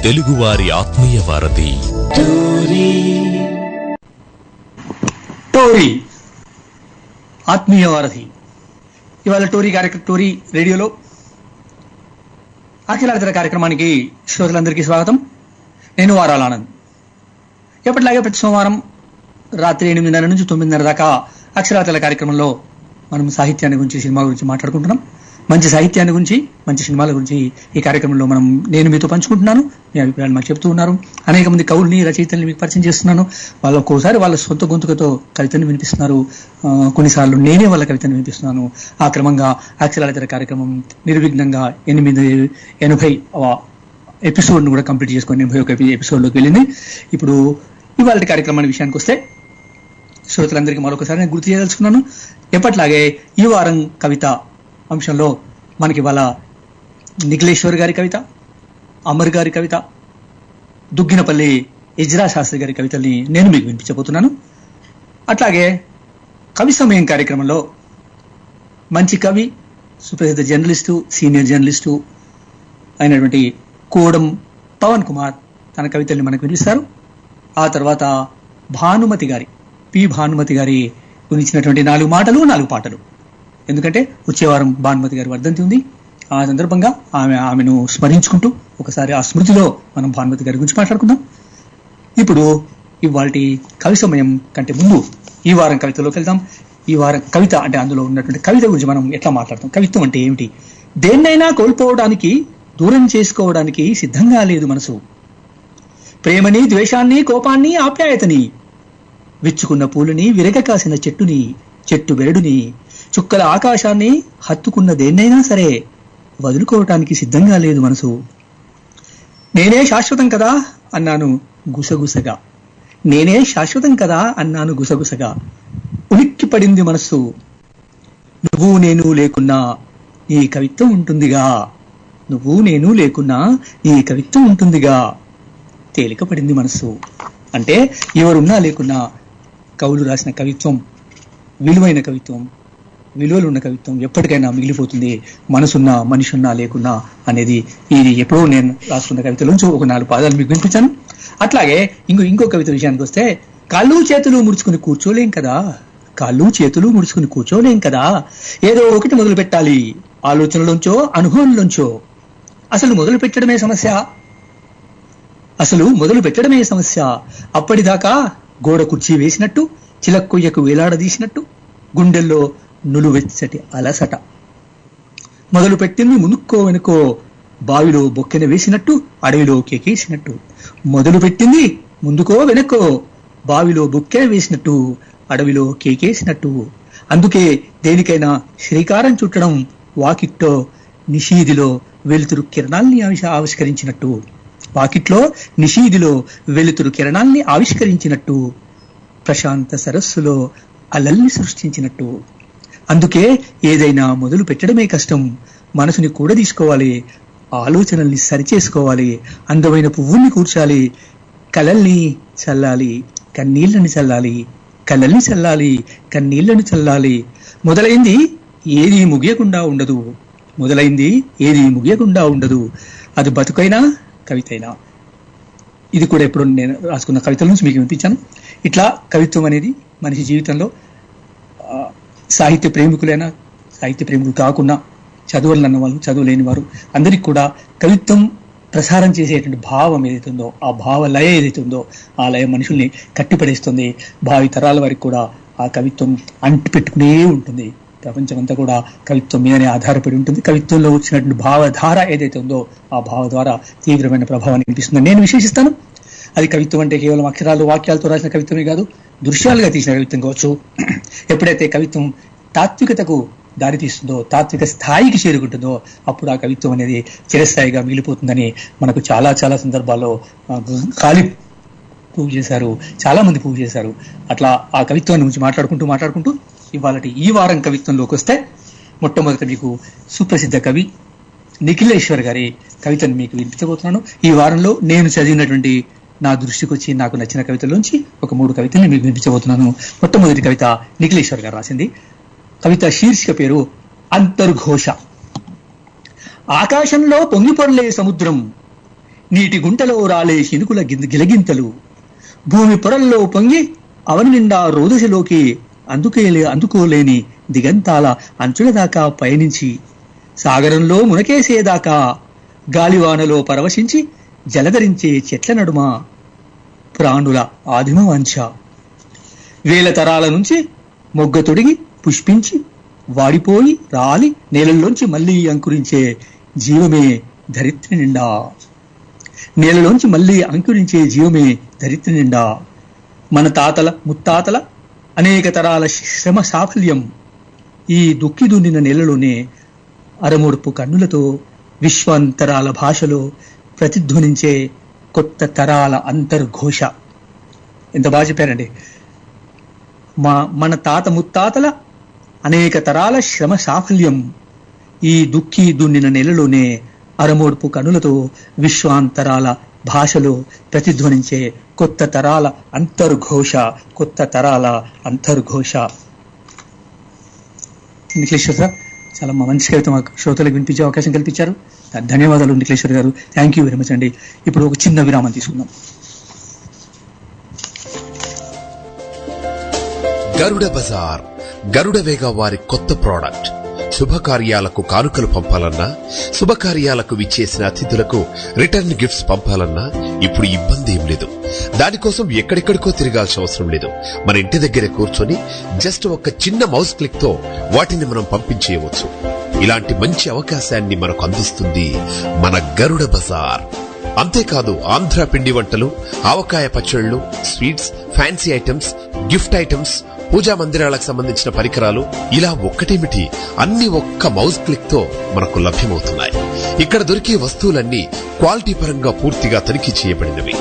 తెలుగువారి ఆత్మీయ వారధి టోరీ ఆత్మీయ వారధి. ఇవాళ టోరీ రేడియోలో అఖిలార్తర కార్యక్రమానికి శ్రోతలందరికీ స్వాగతం. నేను వారాల ఆనంద్. ఎప్పటిలాగే ప్రతి సోమవారం రాత్రి 8:30 నుంచి 9:30 దాకా అక్షరార్థల కార్యక్రమంలో మనం సాహిత్యాన్ని గురించి, సినిమా గురించి మాట్లాడుకుంటున్నాం. మంచి సాహిత్యాన్ని గురించి, మంచి సినిమాల గురించి ఈ కార్యక్రమంలో నేను మీతో పంచుకుంటున్నాను. మీ అభిప్రాయాలు మాకు చెప్తూ ఉన్నారు. అనేక మంది కవుల్ని, రచయితల్ని మీకు పరిచయం చేస్తున్నాను. వాళ్ళు ఒక్కోసారి వాళ్ళ సొంత గొంతుకతో కవితను వినిపిస్తున్నారు. కొన్నిసార్లు నేనే వాళ్ళ కవితను వినిపిస్తున్నాను. ఆ క్రమంగా అక్షరార్థల కార్యక్రమం నిర్విఘ్నంగా 880 ఎపిసోడ్ను కూడా కంప్లీట్ చేసుకొని 81 ఎపిసోడ్లోకి వెళ్ళింది. ఇప్పుడు ఇవాళ కార్యక్రమాన్ని విషయానికి వస్తే శ్రోతలందరికీ మరొకసారి నేను గుర్తు చేయదలుచుకున్నాను. ఎప్పట్లాగే ఈ వారం కవిత అంశంలో మనకి ఇవాళ నిఖిలేశ్వర్ గారి కవిత, అమర్ గారి కవిత, దుగ్గినపల్లి ఇజ్రా శాస్త్రి గారి కవితల్ని నేను మీకు వినిపించబోతున్నాను. అట్లాగే కవి సమయం కార్యక్రమంలో మంచి కవి, సుప్రసిద్ధ జర్నలిస్టు, సీనియర్ జర్నలిస్టు అయినటువంటి కోడం పవన్ కుమార్ తన కవితల్ని మనకు వినిపిస్తారు. ఆ తర్వాత భానుమతి గారి గురించినటువంటి 4 మాటలు 4 పాటలు. ఎందుకంటే వచ్చే వారం భానుమతి గారి వర్ధంతి ఉంది. ఆ సందర్భంగా ఆమెను స్మరించుకుంటూ ఒకసారి ఆ స్మృతిలో మనం భానుమతి గారి గురించి మాట్లాడుకుందాం. ఇప్పుడు ఇవాల్టి కవి సమయం కంటే ముందు ఈ వారం కవితలోకి వెళ్దాం. ఈ వారం కవిత అంటే అందులో ఉన్నటువంటి కవిత గురించి మనం ఎట్లా మాట్లాడతాం, కవిత్వం అంటే ఏమిటి, దేన్నైనా కోల్పోవడానికి, దూరం చేసుకోవడానికి సిద్ధంగా లేదు మనసు. ప్రేమని, ద్వేషాన్ని, కోపాన్ని, ఆప్యాయతని, విచ్చుకున్న పూలని, విరగ కాసిన చెట్టుని, చెట్టు బెరడుని, చుక్కల ఆకాశాన్ని, హత్తుకున్న దేన్నైనా సరే వదులుకోవటానికి సిద్ధంగా లేదు మనసు. నేనే శాశ్వతం కదా అన్నాను గుసగుసగా, నేనే శాశ్వతం కదా అన్నాను గుసగుసగా. ఉలిక్కి పడింది మనస్సు, నువ్వు నేను లేకున్నా ఈ కవిత్వం ఉంటుందిగా, నువ్వు నేను లేకున్నా ఈ కవిత్వం ఉంటుందిగా. తేలిక పడింది మనస్సు అంటే ఎవరున్నా లేకున్నా కవులు రాసిన కవిత్వం విలువైన కవిత్వం, విలువలున్న కవిత్వం ఎప్పటికైనా మిగిలిపోతుంది. మనసున్నా మనిషున్నా లేకున్నా అనేది ఇది ఎప్పుడో నేను రాసుకున్న కవితలోంచి ఒక 4 పాదాలు మీకు వినిపించాను. అట్లాగే ఇంకో కవిత విషయానికి వస్తే, కాళ్ళు చేతులు ముడుచుకుని కూర్చోలేం కదా, ఏదో ఒకటి మొదలు పెట్టాలి, ఆలోచనలోంచో అనుభవంలోంచో. అసలు మొదలు పెట్టడమే సమస్య. అప్పటిదాకా గోడ కుర్చీ వేసినట్టు, చిలక్కొయ్యకు వేలాడదీసినట్టు, గుండెల్లో నులువెచ్చటి అలసట. మొదలు పెట్టింది మునుక్కో వెనుకో, బావిలో బొక్కెన వేసినట్టు, అడవిలో కేకేసినట్టు. మొదలు పెట్టింది ముందుకో వెనుకో, బావిలో బొక్కెన వేసినట్టు, అడవిలో కేకేసినట్టు. అందుకే దేనికైనా శ్రీకారం చుట్టడం వాకిట్లో నిషీదిలో వెలుతురు కిరణాల్ని ఆవిష్కరించినట్టు, వాకిట్లో నిషీదిలో వెలుతురు కిరణాల్ని ఆవిష్కరించినట్టు, ప్రశాంత సరస్సులో అలల్ని సృష్టించినట్టు. అందుకే ఏదైనా మొదలు పెట్టడమే కష్టం. మనసుని కూడా తీసుకోవాలి, ఆలోచనల్ని సరిచేసుకోవాలి, అందమైన పువ్వుల్ని కూర్చాలి, కలల్ని చల్లాలి, కన్నీళ్లను చల్లాలి. మొదలైంది ఏది ముగియకుండా ఉండదు. అది బతుకైనా కవితైనా. ఇది కూడా ఎప్పుడు నేను రాసుకున్న కవితల నుంచి మీకు వినిపించాను. ఇట్లా కవిత్వం అనేది మనిషి జీవితంలో సాహిత్య ప్రేమికులు కాకుండా చదువులు అన్నవాళ్ళు, చదువు లేని వారు అందరికి కూడా కవిత్వం ప్రసారం చేసేటువంటి భావం ఏదైతుందో, ఆ భావ లయ ఏదైతుందో ఆ లయ మనుషుల్ని కట్టిపడేస్తుంది. భావి తరాల వారికి కూడా ఆ కవిత్వం అంటి పెట్టుకునే ఉంటుంది. ప్రపంచమంతా కూడా కవిత్వం మీదనే ఆధారపడి ఉంటుంది. కవిత్వంలో వచ్చినటువంటి భావధార ఏదైతే ఉందో ఆ భావ ద్వారా తీవ్రమైన ప్రభావాన్ని కనిపిస్తుందని నేను విశ్లేషిస్తాను. అది కవిత్వం అంటే కేవలం అక్షరాలు, వాక్యాలతో రాసిన కవిత్వమే కాదు, దృశ్యాలుగా తీసిన కవిత్వం కావచ్చు. ఎప్పుడైతే కవిత్వం తాత్వికతకు దారితీస్తుందో, తాత్విక స్థాయికి చేరుకుంటుందో అప్పుడు ఆ కవిత్వం అనేది చిరస్థాయిగా మిగిలిపోతుందని మనకు చాలా చాలా సందర్భాల్లో ఖాళీ ప్రూవ్ చేశారు, చాలా మంది ప్రూవ్ చేశారు. అట్లా ఆ కవిత్వాన్ని గురించి మాట్లాడుకుంటూ ఈ వారం కవిత్వంలోకి వస్తే, మొట్టమొదట మీకు సుప్రసిద్ధ కవి నిఖిలేశ్వర్ గారి కవితను మీకు వినిపించబోతున్నాను. ఈ వారంలో నేను చదివినటువంటి, నా దృష్టికి వచ్చి నాకు నచ్చిన కవితల్లోంచి ఒక 3 కవితల్ని మీకు వినిపించబోతున్నాను. మొట్టమొదటి కవిత నిఖిలేశ్వర్ గారు రాసింది. కవిత శీర్షిక పేరు అంతర్ఘోష. ఆకాశంలో పొంగిపొరలే సముద్రం, నీటి గుంటలో రాలే శినుకుల గిలగింతలు, భూమి పొరల్లో పొంగి అవని నిండా రోదశలోకి అందుకోలేని దిగంతాల అంచుల దాకా పయనించి, సాగరంలో మునకేసేదాకా గాలివానలో పరవశించి జలధరించే చెట్ల నడుమ ప్రాణుల ఆదిమ వాంఛ. వేల తరాల నుంచి మొగ్గ తొడిగి పుష్పించి వాడిపోయి రాలి నేలల్లోంచి మళ్లీ అంకురించే జీవమే ధరిత్రి నిండా. నేలలోంచి మళ్లీ అంకురించే జీవమే ధరిత్రి నిండా. మన తాతల ముత్తాతల అనేక తరాల శ్రమ సాఫల్యం ఈ దుక్కి దున్నిన నేలలోనే అరమూడుపు కన్నులతో విశ్వాంతరాల భాషలో ప్రతిధ్వనించే కొత్త తరాల అంతర్ఘోష. ఎంత బాగా చెప్పారండి. మన తాత ముత్తాతల అనేక తరాల శ్రమ సాఫల్యం ఈ దుక్కి దున్నిన నెలలోనే అరమోడ్పు కనులతో విశ్వాంతరాల భాషలో ప్రతిధ్వనించే కొత్త తరాల అంతర్ఘోష. కొత్త తరాల అంతర్ఘోష. నిఖిలేశ్వర్ సార్ చాలా మంచి కవిత మాకు శ్రోతలకు వినిపించే అవకాశం కల్పించారు. ధన్యవాదాలు నిఖిలేశ్వర్ గారు. థ్యాంక్ యూ వెరీ మచ్ అండి. ఇప్పుడు ఒక చిన్న విరామం తీసుకుందాం. గరుడ బజార్, గరుడ వేగ వారి కొత్త ప్రోడక్ట్. శుభకార్యాలకు కానుకలు పంపాలన్నా, శుభకార్యాలకు విచ్చేసిన అతిథులకు రిటర్న్ గిఫ్ట్స్ పంపాలన్నా ఇప్పుడు ఇబ్బంది ఏం లేదు. దానికోసం ఎక్కడెక్కడికో తిరగాల్సిన అవసరం లేదు. మన ఇంటి దగ్గరే కూర్చొని జస్ట్ ఒక చిన్న మౌస్ క్లిక్ తో వాటిని మనం పంపించేయవచ్చు. ఇలాంటి మంచి అవకాశాన్ని మనకు అందిస్తుంది మన గరుడ బజార్. అంతేకాదు, ఆంధ్ర పిండి వంటలు, ఆవకాయ పచ్చళ్లు, sweets, fancy items, gift items, puja మందిరాలకు సంబంధించిన పరికరాలు, ఇలా ఒక్కటేమిటి అన్ని ఒక్క మౌస్ క్లిక్ తో మనకు లభ్యమవుతున్నాయి. ఇక్కడ దొరికే వస్తువులన్నీ క్వాలిటీ పరంగా పూర్తిగా తనిఖీ చేయబడినవి.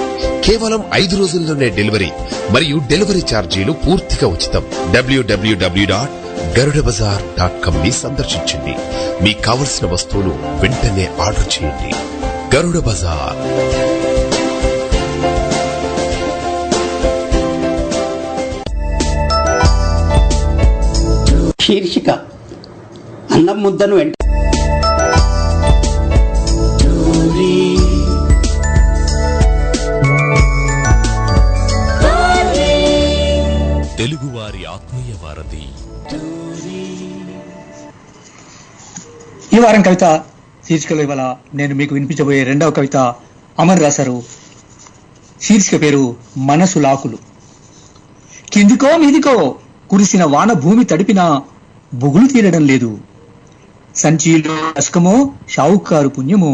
కేవలం 5 రోజుల్లోనే డెలివరీ మరియు డెలివరీ ఛార్జీలు పూర్తిగా ఉచితం. www.garudabazar.com ని సందర్శించండి. మీకు కావలసిన వస్తువులు వెంటనే ఆర్డర్ చేయండి. గరుడ బజార్. శీర్షిక అన్నం ముద్దను వెంట తెలుగువారి ఆత్మీయ వారధి. ఈ వారం కవిత శీర్షికలో ఇవాళ నేను మీకు వినిపించబోయే రెండవ కవిత అమర్ రాశారు. శీర్షిక పేరు మనసు లాకులు. కిందికో మీదికో కురిసిన వాన భూమి తడిపినా బొగులు తీరడం లేదు. సంచీలో అస్కమో షావుకారు పుణ్యమో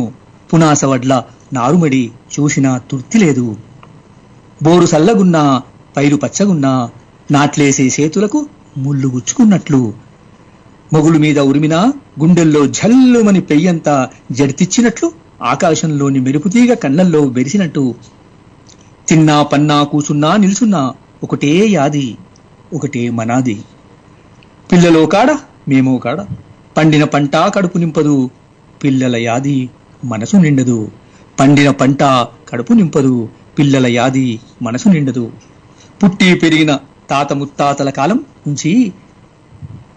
పునాస వడ్ల నారుమడి చూసినా తృప్తి లేదు. బోరు సల్లగున్నా పైరు పచ్చగున్నా నాట్లేసే చేతులకు ముళ్ళు గుచ్చుకున్నట్లు. మొగులు మీద ఉరిమినా గుండెల్లో జల్లుమని పెయ్యంతా జడితిచ్చినట్లు ఆకాశంలోని మెరుపుతీగ కళ్ళల్లో బెరిసినట్టు. తిన్నా పన్నా కూసున్నా నిల్చున్నా ఒకటే యాది, ఒకటే మనాది. పిల్లలో కాడ మేమో కాడ పండిన పంట కడుపు నింపదు, పిల్లల యాది మనసు నిండదు. పండిన పంట కడుపు నింపదు, పిల్లల యాది మనసు నిండదు. పుట్టి పెరిగిన తాత ముత్తాతల కాలం నుంచి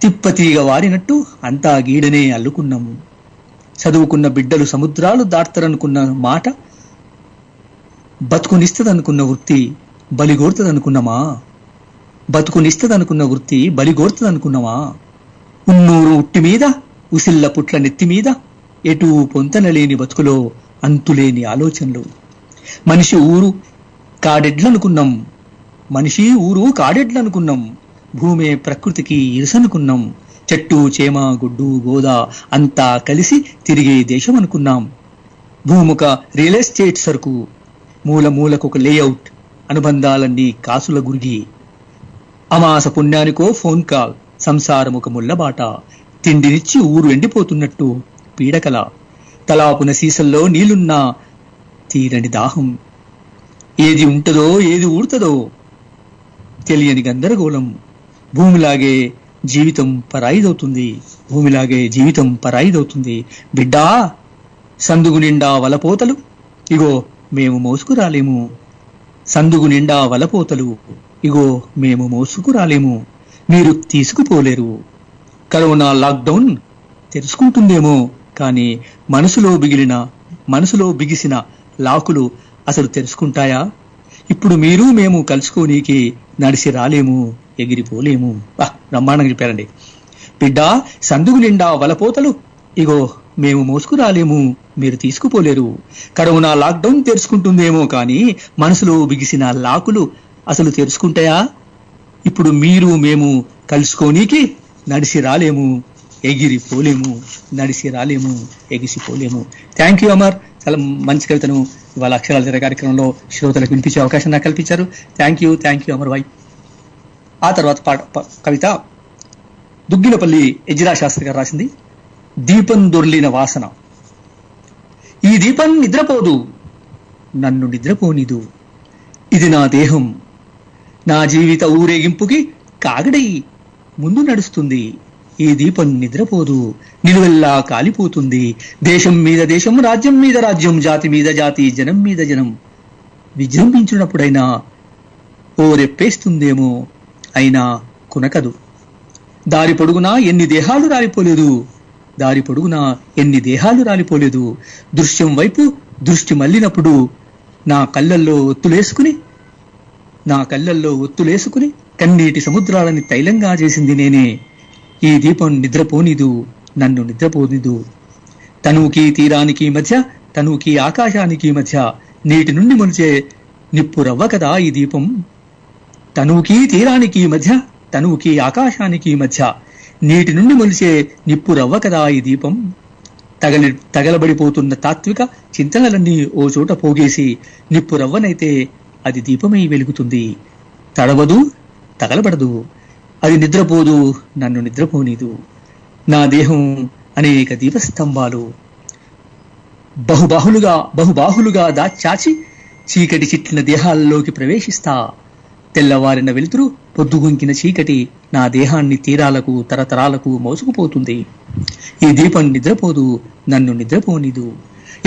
తిప్పతీగ వారినట్టు అంతా గీడనే అల్లుకున్నాం. చదువుకున్న బిడ్డలు సముద్రాలు దాటరనుకున్న మాట, బతుకునిస్తదనుకున్న వృత్తి బలిగోర్తదనుకున్నామా? బతుకునిస్తదనుకున్న వృత్తి బలిగోర్తదనుకున్నామా? ఉన్నూరు ఉట్టి మీద ఉసిల్ల పుట్ల నెత్తి మీద ఎటూ పొంతనలేని బతుకులో అంతులేని ఆలోచనలు. మనిషి ఊరు కాడెడ్లనుకున్నాం, మనిషి ఊరు కాడెడ్లనుకున్నాం. భూమే ప్రకృతికి ఇరుసనుకున్నాం. చెట్టు చేమ గుడ్డు గోద అంతా కలిసి తిరిగే దేశం అనుకున్నాం. భూముక రియల్ ఎస్టేట్ సరుకు, మూల మూలకొక లేఅవుట్, అనుబంధాలన్నీ కాసుల గురిగి. అమాస పుణ్యానికో ఫోన్ కాల్, సంసారం ఒక ముళ్ళబాట. తిండినిచ్చి ఊరు ఎండిపోతున్నట్టు పీడకల. తలాపున సీసల్లో నీళ్లున్నా తీరని దాహం. ఏది ఉంటదో ఏది ఊడుతుందో తెలియని గందరగోళం. భూమిలాగే జీవితం పరాయిదవుతుంది, భూమిలాగే జీవితం పరాయిదవుతుంది. బిడ్డా సందుగు నిండా వలపోతలు, ఇగో మేము మోసుకురాలేము. సందుగు నిండా వలపోతలు, ఇగో మేము మోసుకురాలేము. మీరు తీసుకుపోలేరు. కరోనా లాక్డౌన్ తెరుచుకుంటుందేమో, కానీ మనసులో బిగిసిన లాకులు అసలు తెరుచుకుంటాయా? ఇప్పుడు మీరు మేము కలుసుకోనీకి నడిచి రాలేము, ఎగిరిపోలేము. బ్రహ్మాండంగా చెప్పారండి. బిడ్డ సందుగు నిండా వలపోతలు ఇగో మేము మోసుకురాలేము, మీరు తీసుకుపోలేరు. కరోనా లాక్డౌన్ తెరుచుకుంటుందేమో కానీ మనసులో బిగిసిన లాకులు అసలు తెరుచుకుంటాయా? ఇప్పుడు మీరు మేము కలుసుకోనీకి నడిచి రాలేము, ఎగిరిపోలేము, నడిచి రాలేము, ఎగిసిపోలేము. Thank you Amar. చాలా మంచి కవితను ఇవాళ అక్షరాల తెర కార్యక్రమంలో శ్రోతలకు వినిపించే అవకాశం నాకు కల్పించారు. థ్యాంక్ యూ అమర్ భాయ్. ఆ తర్వాత కవిత దుగ్గినపల్లి ఎజ్జిరా శాస్త్రి గారు రాసింది. దీపం దొర్లిన వాసన. ఈ దీపం నిద్రపోదు, నన్ను నిద్రపోనిదు. ఇది నా దేహం, నా జీవిత ఊరేగింపుకి కాగడై ముందు నడుస్తుంది. ఈ దీపం నిద్రపోదు, నిలువెల్లా కాలిపోతుంది. దేశం మీద దేశం, రాజ్యం మీద రాజ్యం, జాతి మీద జాతి, జనం మీద జనం విజృంభించినప్పుడైనా ఓ రెప్పేస్తుందేమో, అయినా కునకదు. దారి పొడుగునా ఎన్ని దేహాలు రాలిపోలేదు, దారి పొడుగునా ఎన్ని దేహాలు రాలిపోలేదు. దృశ్యం వైపు దృష్టి మళ్ళినప్పుడు నా కళ్ళల్లో ఒత్తులేసుకుని కన్నీటి సముద్రాలని తైలంగా చేసింది నేనే. ఈ దీపం నిద్రపోనిదు, నన్ను నిద్రపోనిదు. తనువుకి తీరానికి మధ్య, తనువుకి ఆకాశానికి మధ్య నీటి నుండి మొలిచే నిప్పు రవ్వ కదా ఈ దీపం. తనువుకి తీరానికి మధ్య, తనువుకి ఆకాశానికి మధ్య నీటి నుండి మొలిచే నిప్పు రవ్వ కదా ఈ దీపం. తగలబడిపోతున్న తాత్విక చింతనలన్నీ ఓ చోట పోగేసి నిప్పు రవ్వనైతే అది దీపమై వెలుగుతుంది. తడవదు, తగలబడదు, అది నిద్రపోదు, నన్ను నిద్రపోనీదు. నా దేహం అనేక దీపస్తంభాలు, బహుబాహులుగా దాచాచి చీకటి చిట్లిన దేహాల్లోకి ప్రవేశిస్తా. తెల్లవారిన వెలుతురు, పొద్దుగుంకిన చీకటి నా దేహాన్ని తీరాలకు తరతరాలకు మోసుకుపోతుంది. ఈ దీపం నిద్రపోదు, నన్ను నిద్రపోనిదు.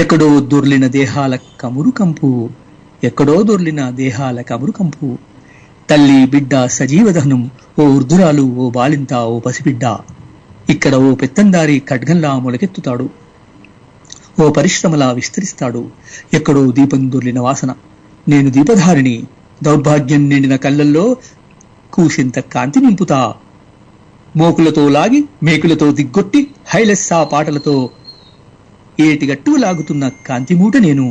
ఎక్కడో దొర్లిన దేహాల కమురుకంపు, ఎక్కడో దొర్లిన దేహాల కమురుకంపు. తల్లి బిడ్డ సజీవదహనం, ఓ వృద్ధురాలు, ఓ బాలింత, ఓ పసిబిడ్డ. ఇక్కడ ఓ పెత్తందారి ఖడ్గంలా మొలకెత్తుతాడు, ఓ పరిశ్రమలా విస్తరిస్తాడు. ఎక్కడో దీపం దొర్లిన వాసన. నేను దీపధారిని, దౌర్భాగ్యం నిండిన కళ్ళల్లో కూసింత కాంతి నింపుతా. మోకులతో లాగి మేకులతో దిగ్గొట్టి హైలెస్సా పాటలతో ఏటిగట్టుకు లాగుతున్న కాంతిమూట నేను.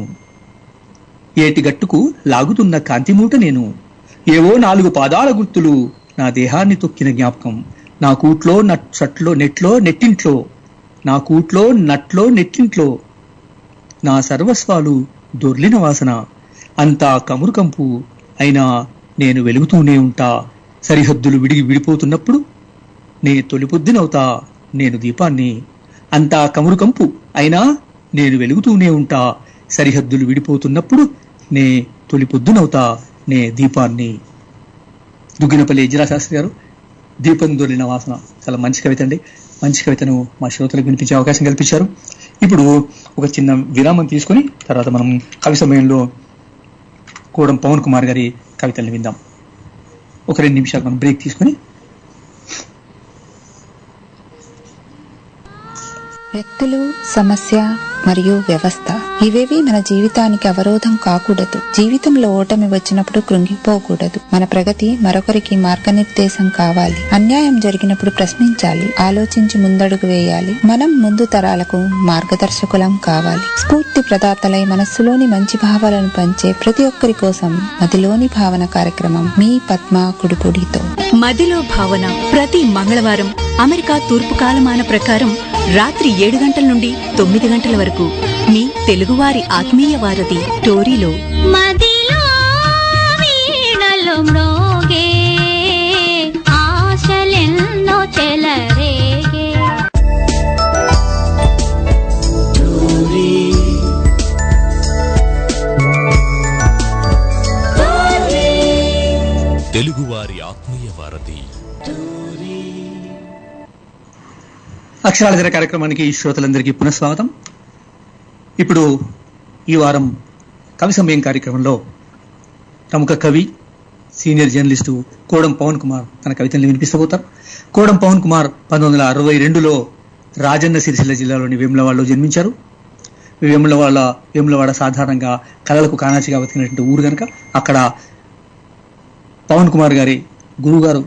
ఏటిగట్టుకు లాగుతున్న కాంతిమూట నేను. ఏవో 4 పాదాల గుర్తులు నా దేహాన్ని తొక్కిన జ్ఞాపకం. నా కూట్లో నెట్టింట్లో, నా కూట్లో నట్లో నెట్టింట్లో నా సర్వస్వాలు దొర్లిన వాసన. అంతా కమురుకంపు, అయినా నేను వెలుగుతూనే ఉంటా. సరిహద్దులు విడిపోతున్నప్పుడు నే తొలిపొద్దునవుతా, నేను దీపాన్ని. అంతా కమురుకంపు, అయినా నేను వెలుగుతూనే ఉంటా. సరిహద్దులు విడిపోతున్నప్పుడు నే తొలిపొద్దునవుతా, నే దీపాన్ని. దుగ్గినపల్లి ఎజ్జిరా శాస్త్రి గారు దీపం దొర్లిన వాసన. చాలా మంచి కవిత అండి. మంచి కవితను మా శ్రోతలకు వినిపించే అవకాశం కల్పించారు. ఇప్పుడు ఒక చిన్న విరామం తీసుకుని తర్వాత మనం కవి సమయంలో కోడం పవన్ కుమార్ గారి కవితల్ని విందాం. ఒక 2 నిమిషాలు మనం బ్రేక్ తీసుకుని. వ్యక్తులు, సమస్య మరియు వ్యవస్థ ఇవేవి మన జీవితానికి అవరోధం కాకూడదు. జీవితంలో ఓటమి వచ్చినప్పుడు కృంగిపోకూడదు. మన ప్రగతి మరొకరికి మార్గనిర్దేశం కావాలి. అన్యాయం జరిగినప్పుడు ప్రశ్నించాలి, ఆలోచించి ముందడుగు వేయాలి. మనం ముందు తరాలకు మార్గదర్శకులం కావాలి. స్ఫూర్తి ప్రదాతలై మనస్సులోని మంచి భావాలను పంచే ప్రతి ఒక్కరి కోసం మదిలోని భావన కార్యక్రమం మీ పద్మ కుడిపుడితో. మదిలో భావన ప్రతి మంగళవారం అమెరికా తూర్పు కాలమాన ప్రకారం రాత్రి 7 గంటల నుండి 9 గంటల వరకు మీ తెలుగువారి ఆత్మీయ వారధి టోరీలో. మదిలో వీణలు మ్రోగే ఆశలెన్నో చెలరేగే. తెలుగువారి ఆత్మీయ వారధి అక్షరాల తెర కార్యక్రమానికి శ్రోతలందరికీ పునఃస్వాగతం. ఇప్పుడు ఈ వారం కవి సమయం కార్యక్రమంలో ప్రముఖ కవి, సీనియర్ జర్నలిస్టు కోడం పవన్ కుమార్ తన కవితల్ని వినిపిస్తబోతారు. కోడం పవన్ కుమార్ 1962లో రాజన్న సిరిసిల్ల జిల్లాలోని వేములవాడలో జన్మించారు. వేములవాడ సాధారణంగా కళలకు కానాచిగా బతికినటువంటి ఊరు కనుక అక్కడ పవన్ కుమార్ గారి గురువుగారు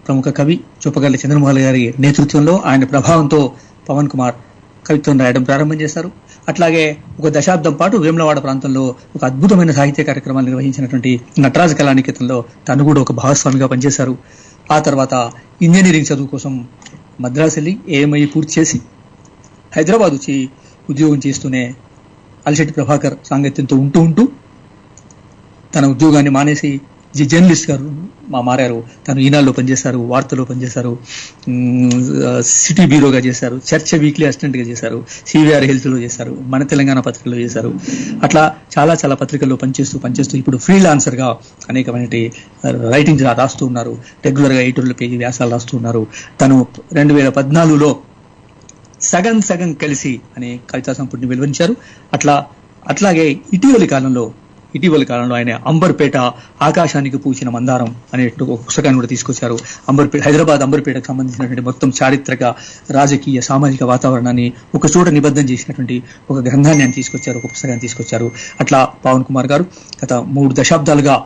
ప్రముఖ కవి చూపగల్లి చంద్రమోహన్ గారి నేతృత్వంలో ఆయన ప్రభావంతో పవన్ కుమార్ కవిత్వం రాయడం ప్రారంభం చేశారు. అట్లాగే ఒక దశాబ్దం పాటు వేములవాడ ప్రాంతంలో ఒక అద్భుతమైన సాహిత్య కార్యక్రమాలు నిర్వహించినటువంటి నటరాజ కళానికేతన్లో తను కూడా ఒక భాగస్వామిగా పనిచేశారు. ఆ తర్వాత ఇంజనీరింగ్ చదువు కోసం మద్రాసు వెళ్ళి ఏఎంఐ పూర్తి చేసి హైదరాబాద్ వచ్చి ఉద్యోగం చేస్తూనే అలశెట్టి ప్రభాకర్ సాంగత్యంతో ఉంటూ తన ఉద్యోగాన్ని మానేసి జర్నలిస్ట్ గారు మారారు. తను ఈనాడులో పనిచేశారు, వార్తలో పనిచేశారు, సిటీ బ్యూరోగా చేశారు, చర్చ వీక్లీ అసిస్టెంట్ గా చేశారు, సివిఆర్ హెల్త్ లో చేశారు, మన తెలంగాణ పత్రికలో చేశారు. అట్లా చాలా పత్రికల్లో పనిచేస్తూ ఇప్పుడు ఫ్రీలాన్సర్ గా అనేకమైన రైటింగ్ రాస్తూ ఉన్నారు. రెగ్యులర్ గా 8 పేజీ వ్యాసాలు రాస్తూ ఉన్నారు. తను 2014లో సగం కలిసి అనే కవితా సంపుటిని వెలువరించారు. అట్లాగే ఇటీవలి కాలంలో ఆయన అంబర్పేట ఆకాశానికి పూసిన మందారం అనే ఒక పుస్తకాన్ని కూడా తీసుకొచ్చారు. హైదరాబాద్ అంబర్పేటకు సంబంధించినటువంటి మొత్తం చారిత్రక, రాజకీయ, సామాజిక వాతావరణాన్ని ఒక చోట నిబద్ధం చేసినటువంటి ఒక గ్రంథాన్ని ఆయన తీసుకొచ్చారు, ఒక పుస్తకాన్ని తీసుకొచ్చారు. అట్లా పవన్ కుమార్ గారు గత 3 దశాబ్దాలుగా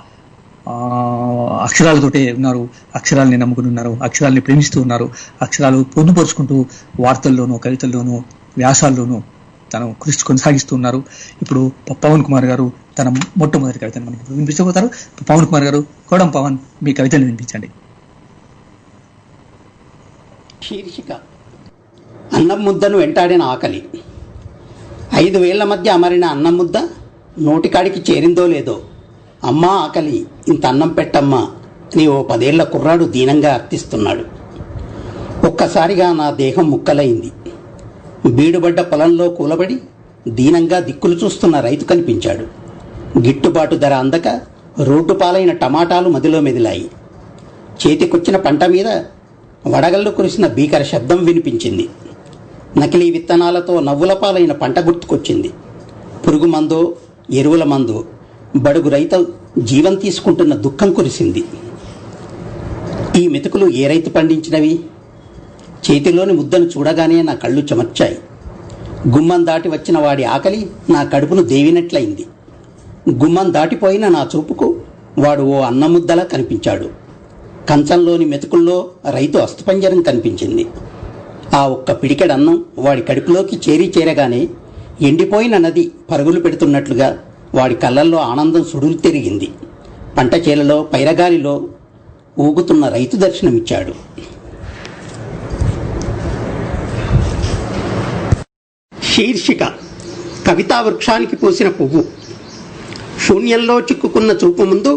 అక్షరాలతోటే ఉన్నారు, అక్షరాలని నమ్ముకుని ఉన్నారు, అక్షరాలని ప్రేమిస్తూ ఉన్నారు, అక్షరాలు పొందుపరుచుకుంటూ వార్తల్లోనూ, కవితల్లోనూ, వ్యాసాల్లోనూ తను కృషి కొనసాగిస్తూ ఉన్నారు. ఇప్పుడు పవన్ కుమార్ గారు తన మొట్టమొదటి కవితను మనకి వినిపించబోతారు. పవన్ కుమార్ గారు, కోడం పవన్, మీ కవితను వినిపించండి. శీర్షిక: అన్నం ముద్దను వెంటాడిన ఆకలి. 5 వేళ్ల మధ్య అమరిన అన్నం ముద్ద నోటికాడికి చేరిందో లేదో, అమ్మా ఆకలి, ఇంత అన్నం పెట్టమ్మా అని ఓ 10 ఏళ్ల కుర్రాడు దీనంగా అర్థిస్తున్నాడు. ఒక్కసారిగా నా దేహం ముక్కలైంది. బీడుబడ్డ పొలంలో కూలబడి దీనంగా దిక్కులు చూస్తున్న రైతు కనిపించాడు. గిట్టుబాటు ధర అందక రోడ్డు పాలైన టమాటాలు మదిలో మెదిలాయి. చేతికొచ్చిన పంట మీద వడగళ్ళు కురిసిన భీకర శబ్దం వినిపించింది. నకిలీ విత్తనాలతో నవ్వుల పాలైన పంట గుర్తుకొచ్చింది. పురుగు మందో, ఎరువుల మందో బడుగు రైతు జీవం తీసుకుంటున్న దుఃఖం కురిసింది. ఈ మెతుకులు ఏ రైతు పండించినవి? చేతిలోని ముద్దను చూడగానే నా కళ్ళు చెమర్చాయి. గుమ్మం దాటి వచ్చిన వాడి ఆకలి నా కడుపును దేవినట్లయింది. గుమ్మం దాటిపోయిన నా చూపుకు వాడు ఓ అన్నముద్దలా కనిపించాడు. కంచంలోని మెతుకుల్లో రైతు అస్థిపంజరం కనిపించింది. ఆ ఒక్క పిడికెడన్నం వాడి కడుపులోకి చేరగానే ఎండిపోయిన నది పరుగులు పెడుతున్నట్లుగా వాడి కళ్ళల్లో ఆనందం సుడులు తిరిగింది. పంట చేలలో పైరగాలిలో ఊగుతున్న రైతు దర్శనమిచ్చాడు. శీర్షిక: కవితా వృక్షానికి పూసిన పువ్వు. శూన్యంలో చిక్కుకున్న చూపు ముందు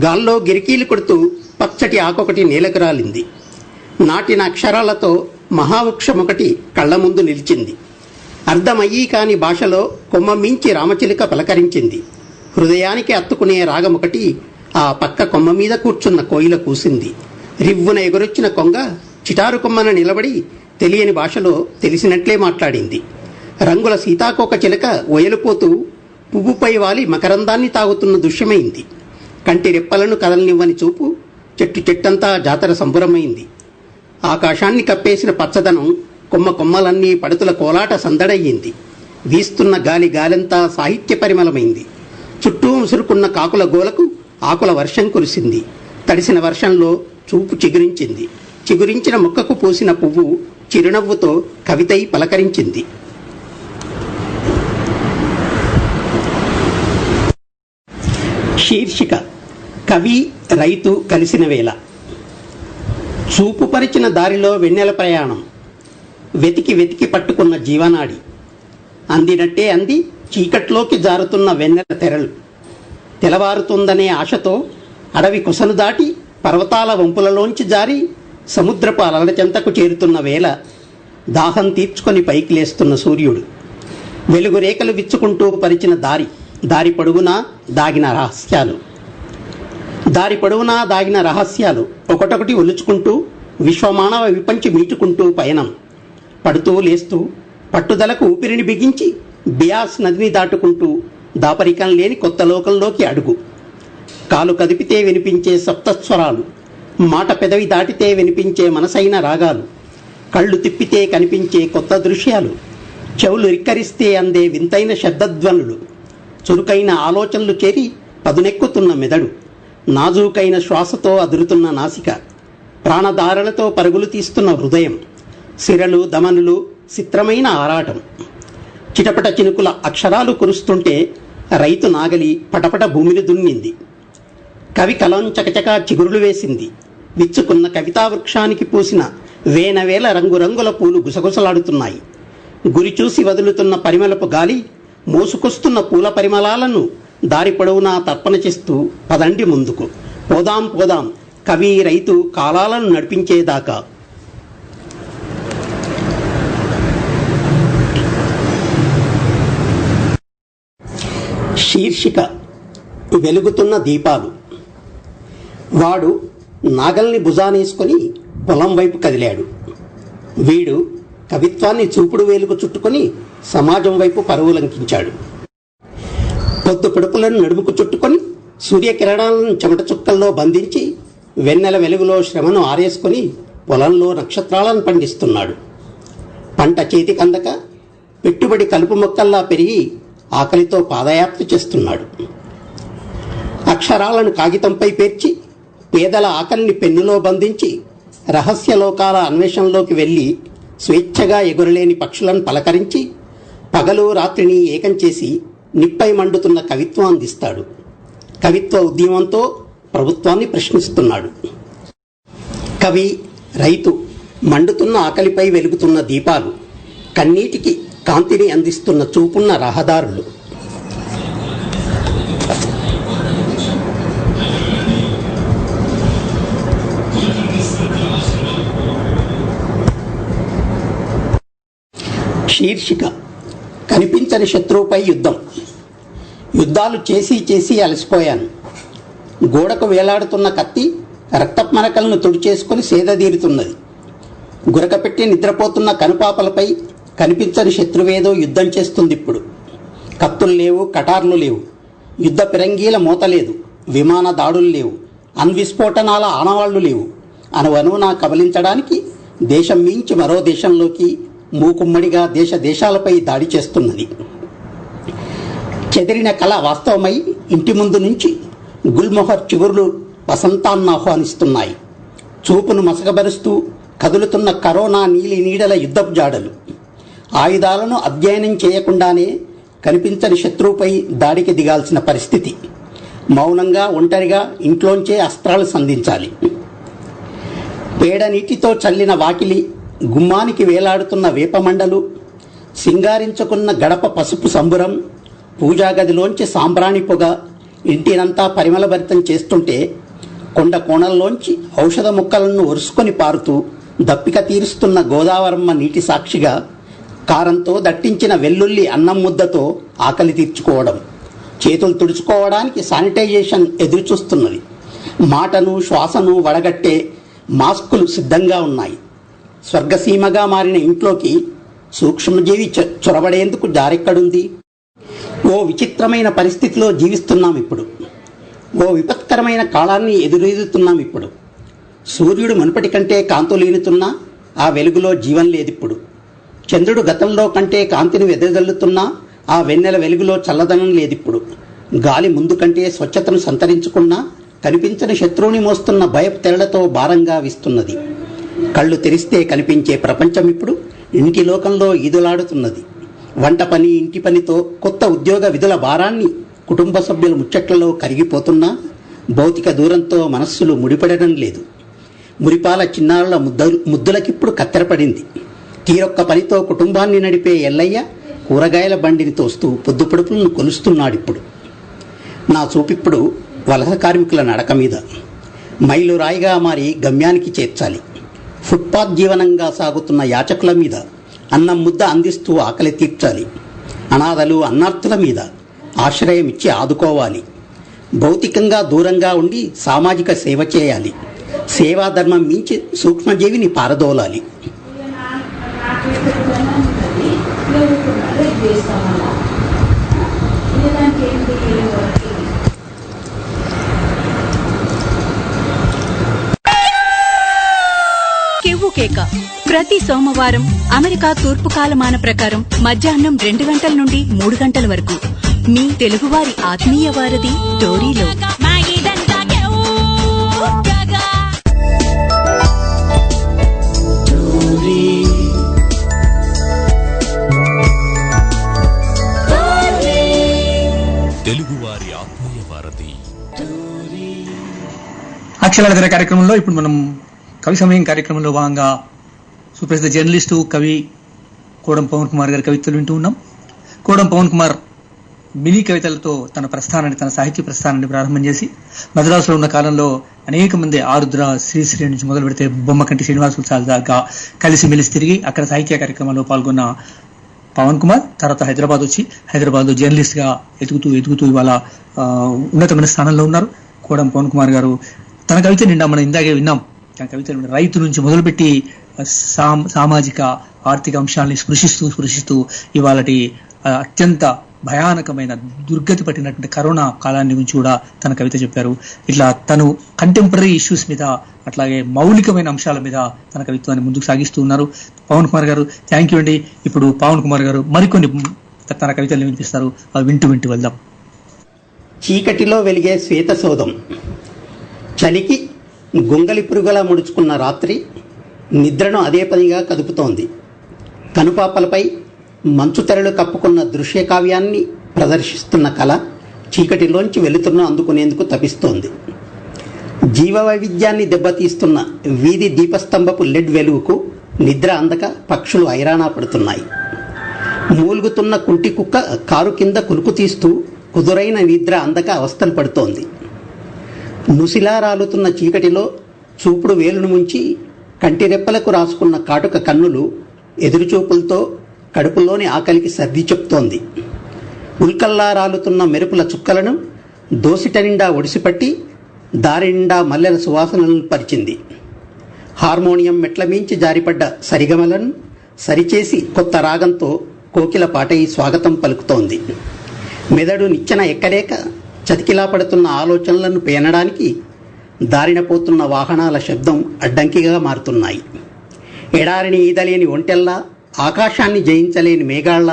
గాల్లో గిరికీలు కొడుతూ పచ్చటి ఆకొకటి నేలకు రాలింది. నాటిన అక్షరాలతో మహావృక్షమొకటి కళ్ల ముందు నిలిచింది. అర్థమయ్యి కాని భాషలో కొమ్మ మించి రామచిలుక పలకరించింది. హృదయానికి అత్తుకునే రాగమొకటి ఆ పక్క కొమ్మ మీద కూర్చున్న కోయిల కూసింది. రివ్వున ఎగురొచ్చిన కొంగ చిటారు కొమ్మన నిలబడి తెలియని భాషలో తెలిసినట్లే మాట్లాడింది. రంగుల సీతాకోక చిలక ఒయలుపోతూ పువ్వుపై వాలి మకరందాన్ని తాగుతున్న దృశ్యమైంది. కంటి రెప్పలను కదలనివ్వని చూపు చెట్టంతా జాతర సంబురమైంది. ఆకాశాన్ని కప్పేసిన పచ్చదనం కొమ్మలన్నీ పడుతుల కోలాట సందడయ్యింది. వీస్తున్న గాలంతా సాహిత్య పరిమళమైంది. చుట్టూ ముసురుకున్న కాకుల గోలకు ఆకుల వర్షం కురిసింది. తడిసిన వర్షంలో చూపు చిగురించిన మొక్కకు పూసిన పువ్వు చిరునవ్వుతో కవితై పలకరించింది. శీర్షిక: కవి రైతు కలిసిన వేళ. చూపుపరిచిన దారిలో వెన్నెల ప్రయాణం. వెతికి పట్టుకున్న జీవనాడి. అందినట్టే అంది చీకట్లోకి జారుతున్న వెన్నెల తెరలు. తెలవారుతుందనే ఆశతో అడవి కొసను దాటి పర్వతాల వంపులలోంచి జారి సముద్రపు అలల చెంతకు చేరుతున్న వేళ దాహం తీర్చుకొని పైకి లేస్తున్న సూర్యుడు. వెలుగు రేఖలు విచ్చుకుంటూ పరిచిన దారి పొడుగునా దాగిన రహస్యాలు ఒకటొకటి ఒలుచుకుంటూ విశ్వమానవ విపంచి మీటుకుంటూ పయనం. పడుతూ లేస్తూ పట్టుదలకు ఊపిరిని బిగించి బియాస్ నదిని దాటుకుంటూ దాపరికం లేని కొత్త లోకంలోకి అడుగు. కాలు కదిపితే వినిపించే సప్తస్వరాలు, మాట పెదవి దాటితే వినిపించే మనసైన రాగాలు, కళ్ళు తిప్పితే కనిపించే కొత్త దృశ్యాలు, చెవులు రిక్కరిస్తే అందే వింతైన శబ్దధ్వనులు, చురుకైన ఆలోచనలు చేరి పదునెక్కుతున్న మెదడు, నాజూకైన శ్వాసతో అదురుతున్న నాసిక, ప్రాణధారలతో పరుగులు తీస్తున్న హృదయం, సిరలు దమనులు చిత్రమైన ఆరాటం. చిటపట చినుకుల అక్షరాలు కురుస్తుంటే రైతు నాగలి పటపట భూమిని దున్నింది. కవి కలం చకచకా చిగురులు వేసింది. విచ్చుకున్న కవితా వృక్షానికి పూసిన వేనవేల రంగురంగుల పూలు గుసగుసలాడుతున్నాయి. గురి చూసి వదులుతున్న పరిమళపు గాలి మోసుకొస్తున్న పూల పరిమళాలను దారి పొడవునా తర్పణ చేస్తూ పదండి ముందుకు, పోదాం పోదాం కవి రైతు కాలాలను నడిపించేదాకా. శీర్షిక వెలుగుతున్న దీపాలు. వాడు నాగల్ని భుజానేసుకొని పొలం వైపు కదిలాడు. వీడు కవిత్వాన్ని చూపుడు వేలుకు చుట్టుకొని సమాజం వైపు పరువులంకించాడు. పొద్దు పిడుపులను నడుముకు చుట్టుకొని సూర్యకిరణాలను చెమట చుక్కల్లో బంధించి వెన్నెల వెలుగులో శ్రమను ఆరేసుకొని పొలంలో నక్షత్రాలను పండిస్తున్నాడు. పంట చేతికందక పెట్టుబడి కలుపు మొక్కల్లా పెరిగి ఆకలితో పాదయాత్ర చేస్తున్నాడు. అక్షరాలను కాగితంపై పేర్చి పేదల ఆకలిని పెన్నులో బంధించి రహస్య లోకాల అన్వేషణలోకి వెళ్ళి స్వేచ్ఛగా ఎగురలేని పక్షులను పలకరించి పగలు రాత్రిని ఏకం చేసి నిప్పై మండుతున్న కవిత్వం అందిస్తాడు. కవిత్వ ఉద్యమంతో ప్రభుత్వాన్ని ప్రశ్నిస్తున్నాడు. కవి రైతు మండుతున్న ఆకలిపై వెలుగుతున్న దీపాలు, కన్నీటికి కాంతిని అందిస్తున్న చూపున్న రహదారులు. శీర్షిక కనిపించని శత్రువుపై యుద్ధం. యుద్ధాలు చేసి చేసి అలసిపోయాను. గోడకు వేలాడుతున్న కత్తి రక్తమరకలను తుడిచేసుకుని సేదదీరుతున్నది. గురకపెట్టి నిద్రపోతున్న కనుపాపలపై కనిపించని శత్రువేదో యుద్ధం చేస్తుంది ఇప్పుడు. కత్తులు లేవు, కటార్లు లేవు, యుద్ధ పిరంగీల మూత లేదు, విమాన దాడులు లేవు, అణ్విస్ఫోటనాల ఆనవాళ్లు లేవు. అనువనువునా కబలించడానికి దేశం మించి మరో దేశంలోకి మూకుమ్మడిగా దేశాలపై దాడి చేస్తున్నది. చెదిరిన కళ వాస్తవమై ఇంటి ముందు నుంచి గుల్మొహర్ చిగురులు వసంతాన్ని ఆహ్వానిస్తున్నాయి. చూపును మసకబరుస్తూ కదులుతున్న కరోనా నీలి నీడల యుద్ధపు జాడలు. ఆయుధాలను అధ్యయనం చేయకుండానే కనిపించని శత్రువుపై దాడికి దిగాల్సిన పరిస్థితి. మౌనంగా ఒంటరిగా ఇంట్లోంచే అస్త్రాలు సంధించాలి. పేడ నీటితో చల్లిన వాకిలి, గుమ్మానికి వేలాడుతున్న వేపమండలు, సింగారించుకున్న గడప పసుపు సంబురం, పూజాగదిలోంచి సాంబ్రాణి పొగ ఇంటినంతా పరిమళభరితం చేస్తుంటే కొండ కోణంలోంచి ఔషధ ముక్కలను ఒరుసుకొని పారుతూ దప్పిక తీరుస్తున్న గోదావరమ్మ నీటి సాక్షిగా కారంతో దట్టించిన వెల్లుల్లి అన్నం ముద్దతో ఆకలి తీర్చుకోవడం, చేతులు తుడుచుకోవడానికి శానిటైజేషన్ ఎదురుచూస్తున్నది. మాటను శ్వాసను వడగట్టే మాస్కులు సిద్ధంగా ఉన్నాయి. స్వర్గసీమగా మారిన ఇంట్లోకి సూక్ష్మజీవి చొరబడేందుకు దారెక్కడుంది? ఓ విచిత్రమైన పరిస్థితిలో జీవిస్తున్నాం ఇప్పుడు. ఓ విపత్కరమైన కాలాన్ని ఎదురెదుతున్నాం ఇప్పుడు. సూర్యుడు మునుపటి కంటే కాంతులీనుతున్నా ఆ వెలుగులో జీవం లేదిప్పుడు. చంద్రుడు గతంలో కంటే కాంతిని వెదజల్లుతున్నా ఆ వెన్నెల వెలుగులో చల్లదనం లేదిప్పుడు. గాలి ముందు కంటే స్వచ్ఛతను సంతరించుకున్నా కనిపించని శత్రువుని మోస్తున్న భయపు తెరలతో భారంగా వీస్తున్నది. కళ్ళు తెరిస్తే కనిపించే ప్రపంచం ఇప్పుడు ఇంటి లోకంలో ఈదులాడుతున్నది. వంట పని, ఇంటి పనితో కొత్త ఉద్యోగ విధుల భారాన్ని కుటుంబ సభ్యుల ముచ్చట్లలో కరిగిపోతున్నా భౌతిక దూరంతో మనస్సులు ముడిపడడం లేదు. మురిపాల చిన్నారుల ముద్దులకిప్పుడు కత్తెరపడింది. తీరొక్క పనితో కుటుంబాన్ని నడిపే ఎల్లయ్య కూరగాయల బండిని తోస్తూ పొద్దుపొడుపులను కొలుస్తున్నాడిప్పుడు. నా చూపిప్పుడు వలస కార్మికుల నడక మీద. మైలు రాయిగా మారి గమ్యానికి చేర్చాలి. ఫుట్పాత్ జీవనంగా సాగుతున్న యాచకుల మీద అన్నం ముద్ద అందిస్తూ ఆకలి తీర్చాలి. అనాథలు, అన్నార్థుల మీద ఆశ్రయం ఇచ్చి ఆదుకోవాలి. భౌతికంగా దూరంగా ఉండి సామాజిక సేవ చేయాలి. సేవాధర్మం మించి సూక్ష్మజీవిని పారదోలాలి. కేక ప్రతి సోమవారం అమెరికా తూర్పు కాలమాన ప్రకారం మధ్యాహ్నం 2 గంటల నుండి 3 గంటల వరకు మీ తెలుగువారి ఆత్మీయ వారధి టోరీలో. తెలుగువారి ఆత్మీయ వారధి. అక్షరాల కార్యక్రమంలో ఇప్పుడు మనం కవి సమయం కార్యక్రమంలో భాగంగా సుప్రసిద్ధ జర్నలిస్టు కవి కోడం పవన్ కుమార్ గారి కవితలు వింటూ ఉన్నాం. కోడం పవన్ కుమార్ మినీ కవితలతో తన సాహిత్య ప్రస్థానాన్ని ప్రారంభం చేసి మద్రాసులో ఉన్న కాలంలో అనేక మంది ఆరుద్ర, శ్రీశ్రీ నుంచి మొదలు పెడితే బొమ్మకంటి శ్రీనివాసులు దాకా కలిసిమెలిసి తిరిగి అక్కడ సాహిత్య కార్యక్రమాల్లో పాల్గొన్న పవన్ కుమార్ తర్వాత హైదరాబాద్ వచ్చి హైదరాబాద్లో జర్నలిస్ట్ గా ఎదుగుతూ ఇవాళ ఉన్నతమైన స్థానంలో ఉన్నారు. కోడం పవన్ కుమార్ గారు తన కవిత నిండా మనం ఇందాకే విన్నాం. తన కవిత రైతు నుంచి మొదలుపెట్టి సామాజిక ఆర్థిక అంశాలని స్పృశిస్తూ ఇవాళ అత్యంత భయానకమైన దుర్గతి పట్టినటువంటి కరోనా కాలాన్ని గురించి కూడా తన కవిత చెప్పారు. ఇట్లా తను కంటెంపరీ ఇష్యూస్ మీద అట్లాగే మౌలికమైన అంశాల మీద తన కవిత్వాన్ని ముందుకు సాగిస్తూ ఉన్నారు. పవన్ కుమార్ గారు థ్యాంక్ యూ అండి. ఇప్పుడు పవన్ కుమార్ గారు మరికొన్ని తన కవితల్ని వినిపిస్తారు. అవి వింటూ వెళ్దాం. చీకటిలో వెలిగే శ్వేత సోదం. చలికి గొంగలి పురుగులా ముడుచుకున్న రాత్రి నిద్రను అదే పనిగా కదుపుతోంది. కనుపాపలపై మంచు తెరలు కప్పుకున్న దృశ్య కావ్యాన్ని ప్రదర్శిస్తున్న కళ చీకటిలోంచి వెలుతురును అందుకునేందుకు తపిస్తోంది. జీవ వైవిధ్యాన్ని దెబ్బతీస్తున్న వీధి దీపస్తంభపు లెడ్ వెలుగుకు నిద్ర అందక పక్షులు ఐరాణా పడుతున్నాయి. మూలుగుతున్న కుంటి కుక్క కారు కింద కులుకు తీస్తూ కుదురైన నిద్ర అందక అవస్థలు పడుతోంది. నుసిలా రాలుతున్న చీకటిలో చూపుడు వేలును ముంచి కంటిరెప్పలకు రాసుకున్న కాటుక కన్నులు ఎదురుచూపులతో కడుపులోని ఆకలికి సర్ది చెప్తోంది. ఉల్కల్లా రాలుతున్న మెరుపుల చుక్కలను దోసిట నిండా ఒడిసిపట్టి దారి నిండా మల్లెల సువాసనలను పరిచింది. హార్మోనియం మెట్ల మించి జారిపడ్డ సరిగమలను సరిచేసి కొత్త రాగంతో కోకిల పాటయి స్వాగతం పలుకుతోంది. మెదడు నిచ్చెన ఎక్కలేక చతికిలా పడుతున్న ఆలోచనలను పేనడానికి దారిన పోతున్న వాహనాల శబ్దం అడ్డంకిగా మారుతున్నాయి. ఎడారిని ఈదలేని ఒంటెల్లా, ఆకాశాన్ని జయించలేని మేఘాళ్ల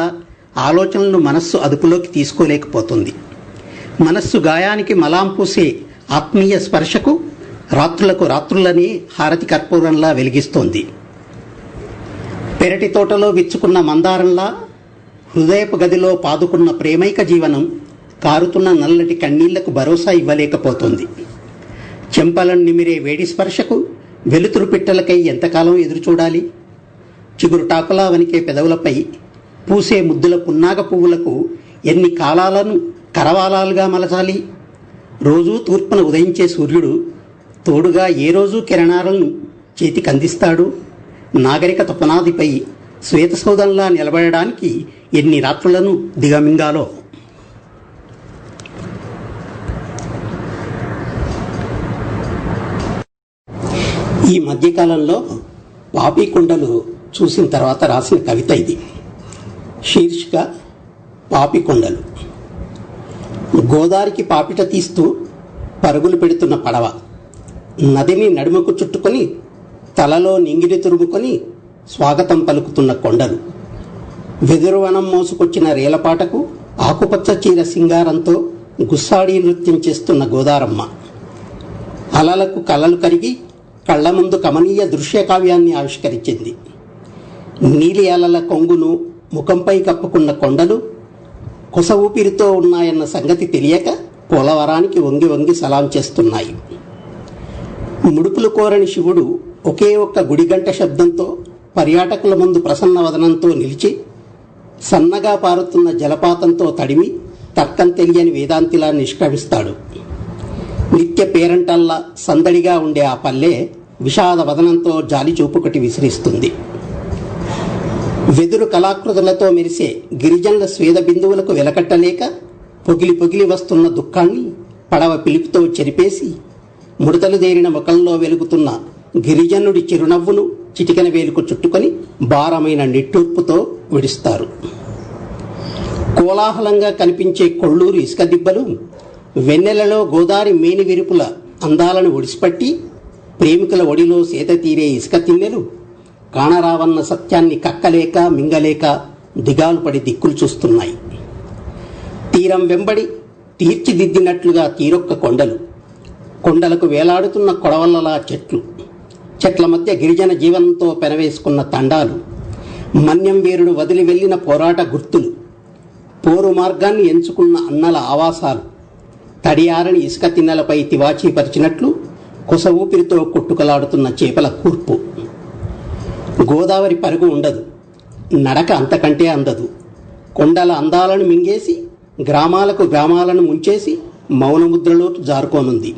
ఆలోచనలను మనస్సు అదుపులోకి తీసుకోలేకపోతుంది. మనస్సు గాయానికి మలాం పూసే ఆత్మీయ స్పర్శకు రాత్రులకు రాత్రులని హారతి కర్పూరంలా వెలిగిస్తోంది. పెరటి తోటలో విచ్చుకున్న మందారంలా హృదయపు గదిలో పాదుకున్న ప్రేమైక జీవనం కారుతున్న నల్లటి కన్నీళ్లకు భరోసా ఇవ్వలేకపోతోంది. చెంపలను నిమిరే వేడి స్పర్శకు వెలుతురు పిట్టలకై ఎంతకాలం ఎదురుచూడాలి? చిగురు టాకులా వనికే పెదవులపై పూసే ముద్దుల పున్నాగ పువ్వులకు ఎన్ని కాలాలను కరవాలాలుగా మలచాలి? రోజూ తూర్పున ఉదయించే సూర్యుడు తోడుగా ఏ రోజు కిరణాలను చేతికి అందిస్తాడు? నాగరికత పునాదిపై శ్వేతసౌధంలా నిలబడడానికి ఎన్ని రాత్రులను దిగమింగాలో. ఈ మధ్యకాలంలో పాపికొండలు చూసిన తర్వాత రాసిన కవిత ఇది. శీర్షిక పాపికొండలు. గోదారికి పాపిట తీస్తూ పరుగులు పెడుతున్న పడవ, నదిని నడుముకు చుట్టుకొని తలలో నింగిని తురుముకొని స్వాగతం పలుకుతున్న కొండలు, వెదురువనం మోసుకొచ్చిన రేలపాటకు ఆకుపచ్చ చీర సింగారంతో గుస్సాడీ నృత్యం చేస్తున్న గోదారమ్మ, అలలకు కలలు కరిగి కళ్ల ముందు కమనీయ దృశ్య కావ్యాన్ని ఆవిష్కరించింది. నీలి అలల కొంగును ముఖంపై కప్పుకున్న కొండలు కొస ఊపిరితో ఉన్నాయన్న సంగతి తెలియక పోలవరానికి వంగి వంగి సలాం చేస్తున్నాయి. ముడుపులు కోరని శివుడు ఒకే ఒక్క గుడిగంట శబ్దంతో పర్యాటకుల ముందు ప్రసన్న వదనంతో నిలిచి సన్నగా పారుతున్న జలపాతంతో తడిమి తర్కం తెలియని వేదాంతిలా నిష్క్రమిస్తాడు. నిత్య పేరంటల్లా సందడిగా ఉండే ఆ పల్లె విషాద వదనంతో జాలి చూపుకటి విసిరిస్తుంది. వెదురు కళాకృతులతో మెరిసే గిరిజనుల స్వేద బిందువులకు వెలకట్టలేక పొగిలి పొగిలి వస్తున్న దుఃఖాన్ని పడవ పిలుపుతో చెరిపేసి ముడతలు దేరిన ముఖంలో వెలుగుతున్న గిరిజనుడి చిరునవ్వును చిటికెన వేలుకు చుట్టుకొని భారమైన నిట్టూర్పుతో విడుస్తారు. కోలాహలంగా కనిపించే కొళ్ళూరు ఇసుక దిబ్బలు వెన్నెలలో గోదారి మేని విరుపుల అందాలను ఒడిసిపట్టి ప్రేమికుల ఒడిలో సేద తీరే ఇసుక తిన్నెలు కాణరావన్న సత్యాన్ని కక్కలేక మింగలేక దిగాలు పడి దిక్కులు చూస్తున్నాయి. తీరం వెంబడి తీర్చిదిద్దినట్లుగా తీరొక్క కొండలు, కొండలకు వేలాడుతున్న కొడవళ్ళలా చెట్లు, చెట్ల మధ్య గిరిజన జీవనంతో పెనవేసుకున్న తండాలు, మన్యం వీరుడు వదిలి వెళ్లిన పోరాట గుర్తులు, పోరు మార్గాన్ని ఎంచుకున్న అన్నల ఆవాసాలు, తడియారని ఇసుక తిన్నెలపై తివాచీ పరిచినట్లు కొస ఊపిరితో కొట్టుకలాడుతున్న చేపల కూర్పు. గోదావరి పరుగు ఉండదు, నడక అంతకంటే అందదు. కొండల అందాలను మింగేసి గ్రామాలకు గ్రామాలను ముంచేసి మౌనముద్రలో జారుకోనుంది.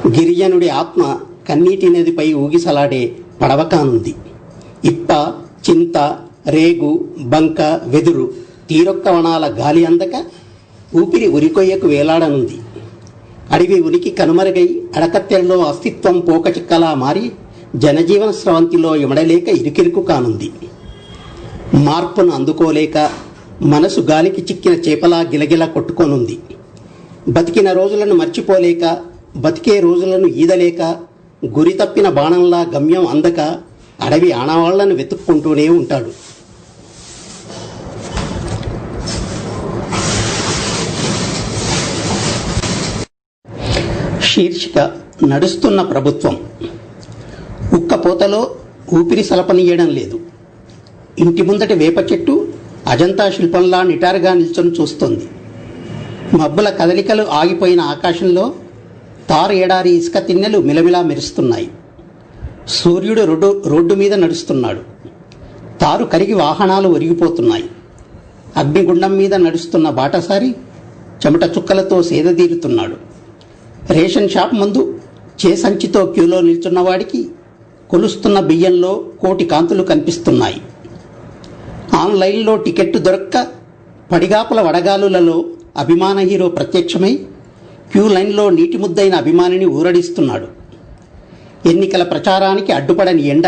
గిరిజనుడి ఆత్మ కన్నీటి నదిపై ఊగిసలాడే పడవ కానుంది. ఇప్ప, చింత, రేగు, బంక, వెదురు తీరొక్క వనాల గాలి అందక ఊపిరి ఉరికొయ్యకు వేలాడనుంది. అడవి ఉనికి కనుమరుగై అడకత్తెరలో అస్తిత్వం పోకచిక్కలా మారి జనజీవన స్రవంతిలో ఇమడలేక ఇరుకిరుకు కానుంది. మార్పును అందుకోలేక మనసు గాలికి చిక్కిన చేపలా గిలగిలా కొట్టుకోనుంది. బతికిన రోజులను మర్చిపోలేక, బతికే రోజులను ఈదలేక, గురి తప్పిన బాణంలా గమ్యం అందక అడవి ఆనవాళ్లను వెతుక్కుంటూనే ఉంటాడు. శీర్షిక నడుస్తున్న ప్రభుత్వం. ఉక్కపోతలో ఊపిరి సలపనీయడం లేదు. ఇంటి ముందటి వేప చెట్టు అజంతా శిల్పంలా నిటారుగా నిల్చొని చూస్తోంది. మబ్బుల కదలికలు ఆగిపోయిన ఆకాశంలో తారు ఎడారి ఇసుక తిన్నెలు మిలమిలా మెరుస్తున్నాయి. సూర్యుడు రోడ్డు మీద నడుస్తున్నాడు. తారు కరిగి వాహనాలు ఒరిగిపోతున్నాయి. అగ్నిగుండం మీద నడుస్తున్న బాటసారి చెమట చుక్కలతో సేదతీరుతున్నాడు. రేషన్ షాప్ ముందు చేసంచితో క్యూలో నిల్చున్నవాడికి కొలుస్తున్న బియ్యంలో కోటి కాంతులు కనిపిస్తున్నాయి. ఆన్లైన్లో టికెట్టు దొరక్క పడిగాపుల వడగాలులలో అభిమాన హీరో ప్రత్యక్షమై క్యూ లైన్లో నీటి ముద్దైన అభిమానిని ఊరడిస్తున్నాడు. ఎన్నికల ప్రచారానికి అడ్డుపడని ఎండ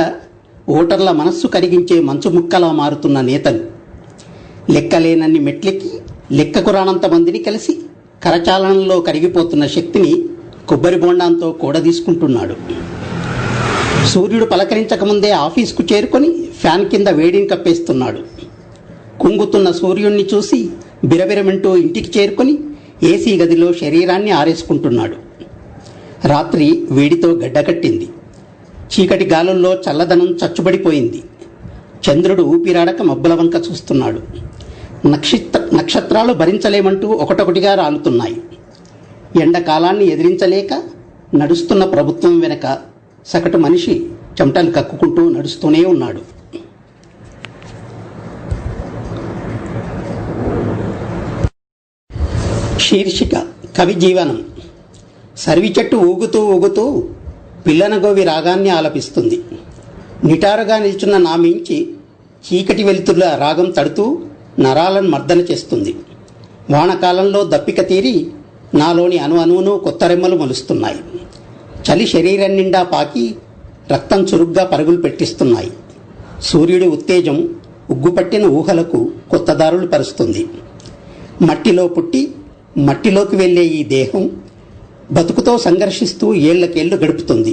ఓటర్ల మనస్సు కరిగించే మంచు ముక్కలా మారుతున్న నేతలు. లెక్కలేనన్ని మెట్లెక్కి లెక్కకు రానంత మందిని కలిసి కరచాలనంలో కరిగిపోతున్న శక్తిని కొబ్బరి బొండాంతో కూడదీసుకుంటున్నాడు. సూర్యుడు పలకరించకముందే ఆఫీసుకు చేరుకొని ఫ్యాన్ కింద వేడిని కప్పేస్తున్నాడు. కుంగుతున్న సూర్యుణ్ణి చూసి బిరబిరమంటూ ఇంటికి చేరుకొని ఏసీ గదిలో శరీరాన్ని ఆరేసుకుంటున్నాడు. రాత్రి వేడితో గడ్డకట్టింది. చీకటి గాలుల్లో చల్లదనం చచ్చుబడిపోయింది. చంద్రుడు ఊపిరాడక మబ్బుల వంక చూస్తున్నాడు. నక్షత్రాలు భరించలేమంటూ ఒకటొకటిగా రాలుతున్నాయి. ఎండకాలాన్ని ఎదిరించలేక నడుస్తున్న ప్రభుత్వం వెనక సగటు మనిషి చెమటలు కక్కుకుంటూ నడుస్తూనే ఉన్నాడు. శీర్షిక కవి జీవనం. సర్వి చెట్టు ఊగుతూ ఊగుతూ పిల్లనగోవి రాగాన్ని ఆలపిస్తుంది. నిటారుగా నిల్చున్న నా మించి చీకటి వెలుతురుల రాగం తడుతూ నరాలను మర్దన చేస్తుంది. వానకాలంలో దప్పిక తీరి నాలోని అణువును కొత్త రెమ్మలు మొలుస్తున్నాయి. చలి శరీరం నిండా పాకి రక్తం చురుగ్గా పరుగులు పెట్టిస్తున్నాయి. సూర్యుడి ఉత్తేజం ఉగ్గుపట్టిన ఊహలకు కొత్త దారులు పరుస్తుంది. మట్టిలో పుట్టి మట్టిలోకి వెళ్లే ఈ దేహం బతుకుతో సంఘర్షిస్తూ ఏళ్లకేళ్లు గడుపుతుంది.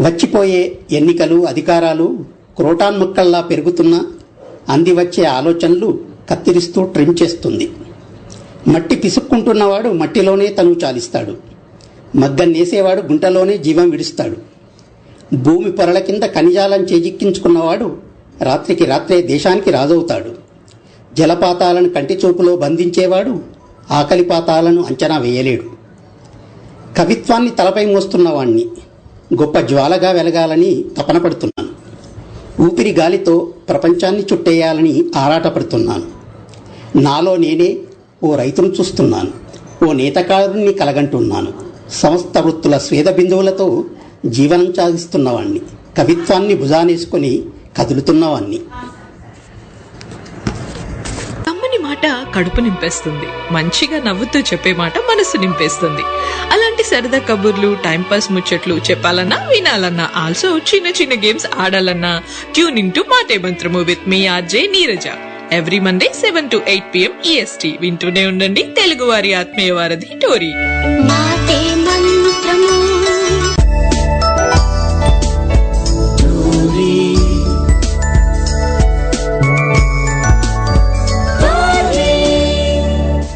వచ్చిపోయే ఎన్నికలు, అధికారాలు క్రోటాన్ముక్కల్లా పెరుగుతున్నా అందివచ్చే ఆలోచనలు కత్తిరిస్తూ ట్రిమ్ చేస్తుంది. మట్టి పిసుక్కుంటున్నవాడు మట్టిలోనే తను చాలిస్తాడు. మగ్గన్నేసేవాడు గుంటలోనే జీవం విడుస్తాడు. భూమి పొరల కింద ఖనిజాలను చేజిక్కించుకున్నవాడు రాత్రికి రాత్రే దేశానికి రాజవుతాడు. జలపాతాలను కంటి చూపులో బంధించేవాడు ఆకలిపాతాలను అంచనా వేయలేడు. కవిత్వాన్ని తలపై మోస్తున్నవాణ్ణి గొప్ప జ్వాలగా వెలగాలని తపన పడుతున్నాను. ఊపిరి గాలితో ప్రపంచాన్ని చుట్టేయాలని ఆరాటపడుతున్నాను. నాలో నేనే ఓ రైతును చూస్తున్నాను. ఓ నేతకారుణ్ణి కలగంటున్నాను. సమస్త వృత్తుల స్వేద బిందువులతో జీవనం సాగిస్తున్నవాణ్ణి. కవిత్వాన్ని భుజానేసుకొని కదులుతున్నవాణ్ణి. కమ్మని మాట కడుపు నింపేస్తుంది. మంచిగా నవ్వుతూ చెప్పే మాట మనసు నింపేస్తుంది. అలాంటి సరదా కబుర్లు, టైంపాస్ ముచ్చట్లు చెప్పాలన్నా, వినాలన్నా, ఆల్సో చిన్న చిన్న గేమ్స్ ఆడాలన్నా ట్యూన్ ఇన్ టు మాటే మంత్రము with me RJ Neeraja. Every Monday 7 to 8 PM EST వింటూనే ఉండండి. తెలుగువారి ఆత్మీయ వారధి టోరీ. మాటే మంత్రము.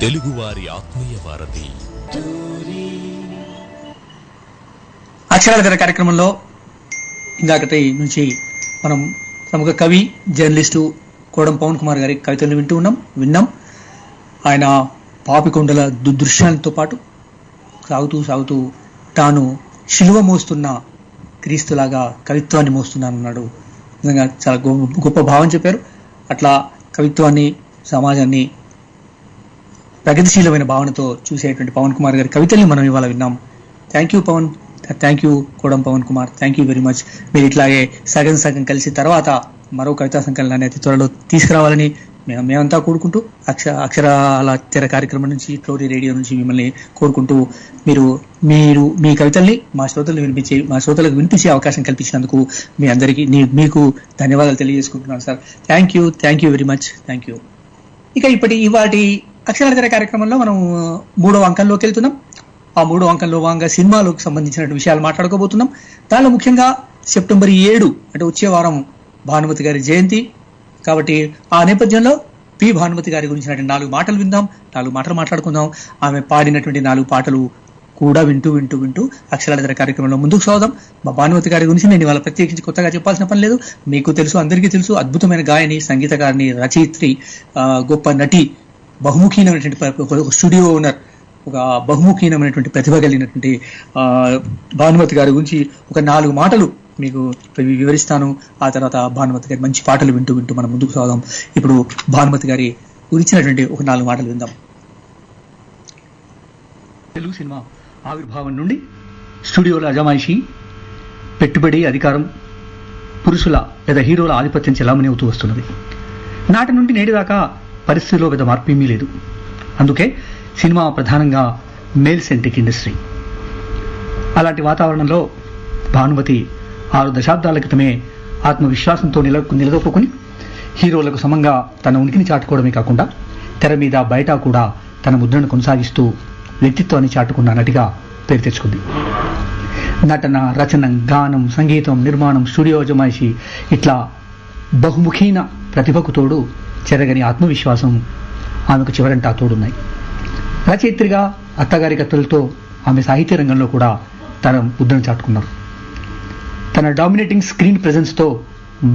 తెలుగువారి ఆత్మీయ వారధి. అక్షరాల ధర కార్యక్రమంలో ఇందాకటి నుంచి మనం ప్రముఖ కవి, జర్నలిస్టు కోడం పవన్ కుమార్ గారి కవితలను విన్నాం. ఆయన పాపికొండల దృశ్యాలతో పాటు సాగుతూ తాను శిలువ మోస్తున్న క్రీస్తులాగా కవిత్వాన్ని మోస్తున్నానన్నాడు. నిజంగా చాలా గొప్ప భావం చెప్పారు. అట్లా కవిత్వాన్ని, సమాజాన్ని ప్రగతిశీలమైన భావనతో చూసేటువంటి పవన్ కుమార్ గారి కవితల్ని మనం ఇవాళ విన్నాం. Thank you Pavan, thank you Kodam Pavan Kumar, thank you very much. మీరు ఇట్లాగే సగం కలిసి తర్వాత మరో కవితా సంకలనాన్ని అతి త్వరలో తీసుకురావాలని మేమంతా కోరుకుంటూ అక్షరాల తెర కార్యక్రమం నుంచి, ఫ్లోరీ రేడియో నుంచి మిమ్మల్ని కోరుకుంటూ మీరు మీ కవితల్ని మా శ్రోతలకు వినిపించే అవకాశం కల్పించినందుకు మీ అందరికీ మీకు ధన్యవాదాలు తెలియజేసుకుంటున్నాను sir. Thank you very much. Thank you. ఇక ఇవాటి అక్షరాల తెర కార్యక్రమంలో మనం 3వ అంకంలోకి వెళ్తున్నాం. ఆ 3వ అంకంలో భాగంగా సినిమాలకు సంబంధించిన విషయాలు మాట్లాడుకోబోతున్నాం. దానిలో ముఖ్యంగా సెప్టెంబర్ 7 అంటే వచ్చే వారం భానుమతి గారి జయంతి కాబట్టి ఆ నేపథ్యంలో పి భానుమతి గారి గురించినటువంటి 4 మాటలు విందాం, 4 మాటలు మాట్లాడుకుందాం. ఆమె పాడినటువంటి 4 పాటలు కూడా వింటూ అక్షరాల ధర కార్యక్రమంలో ముందుకు సాగుదాం. మా భానుమతి గారి గురించి నేను ఇవాళ ప్రత్యేకించి కొత్తగా చెప్పాల్సిన పని లేదు. మీకు తెలుసు, అందరికీ తెలుసు. అద్భుతమైన గాయని, సంగీతకారిణి, రచయిత్రి, గొప్ప నటి, బహుముఖీనమైనటువంటి స్టూడియో ఓనర్, ఒక బహుముఖీనమైనటువంటి ప్రతిభ కలిగినటువంటి భానుమతి గారి గురించి ఒక 4 మాటలు మీకు వివరిస్తాను. ఆ తర్వాత భానుమతి గారి మంచి పాటలు వింటూ మనం ముందుకు సాగుదాం. ఇప్పుడు భానుమతి గారి గురించినటువంటి ఒక 4 మాటలు విందాం. తెలుగు సినిమా ఆవిర్భావం నుండి స్టూడియోల అజమాయిషీ, పెట్టుబడి, అధికారం, పురుషుల లేదా హీరోల ఆధిపత్యం చెలామణి అవుతూ వస్తున్నది. నాటి నుండి నేటి దాకా పరిస్థితిలో పెద్ద మార్పేమీ లేదు. అందుకే సినిమా ప్రధానంగా మేల్ సెంట్రిక్ ఇండస్ట్రీ. అలాంటి వాతావరణంలో భానుమతి 6 దశాబ్దాల క్రితమే ఆత్మవిశ్వాసంతో నిలదొక్కుని హీరోలకు సమంగా తన ఉనికిని చాటుకోవడమే కాకుండా తెర మీద బయట కూడా తన ముద్రను కొనసాగిస్తూ వ్యక్తిత్వాన్ని చాటుకున్న నటిగా పేరు తెచ్చుకుంది. నటన, రచన, గానం, సంగీతం, నిర్మాణం, స్టూడియో అజమాయిషీ ఇట్లా బహుముఖీన ప్రతిభకు తోడు చెరగని ఆత్మవిశ్వాసం ఆమెకు చివరంటా తోడున్నాయి. రచయిత్రిగా అత్తగారి కత్తులతో ఆమె సాహిత్య రంగంలో కూడా తన ముద్రను చాటుకున్నారు. తన డామినేటింగ్ స్క్రీన్ ప్రెజెన్స్తో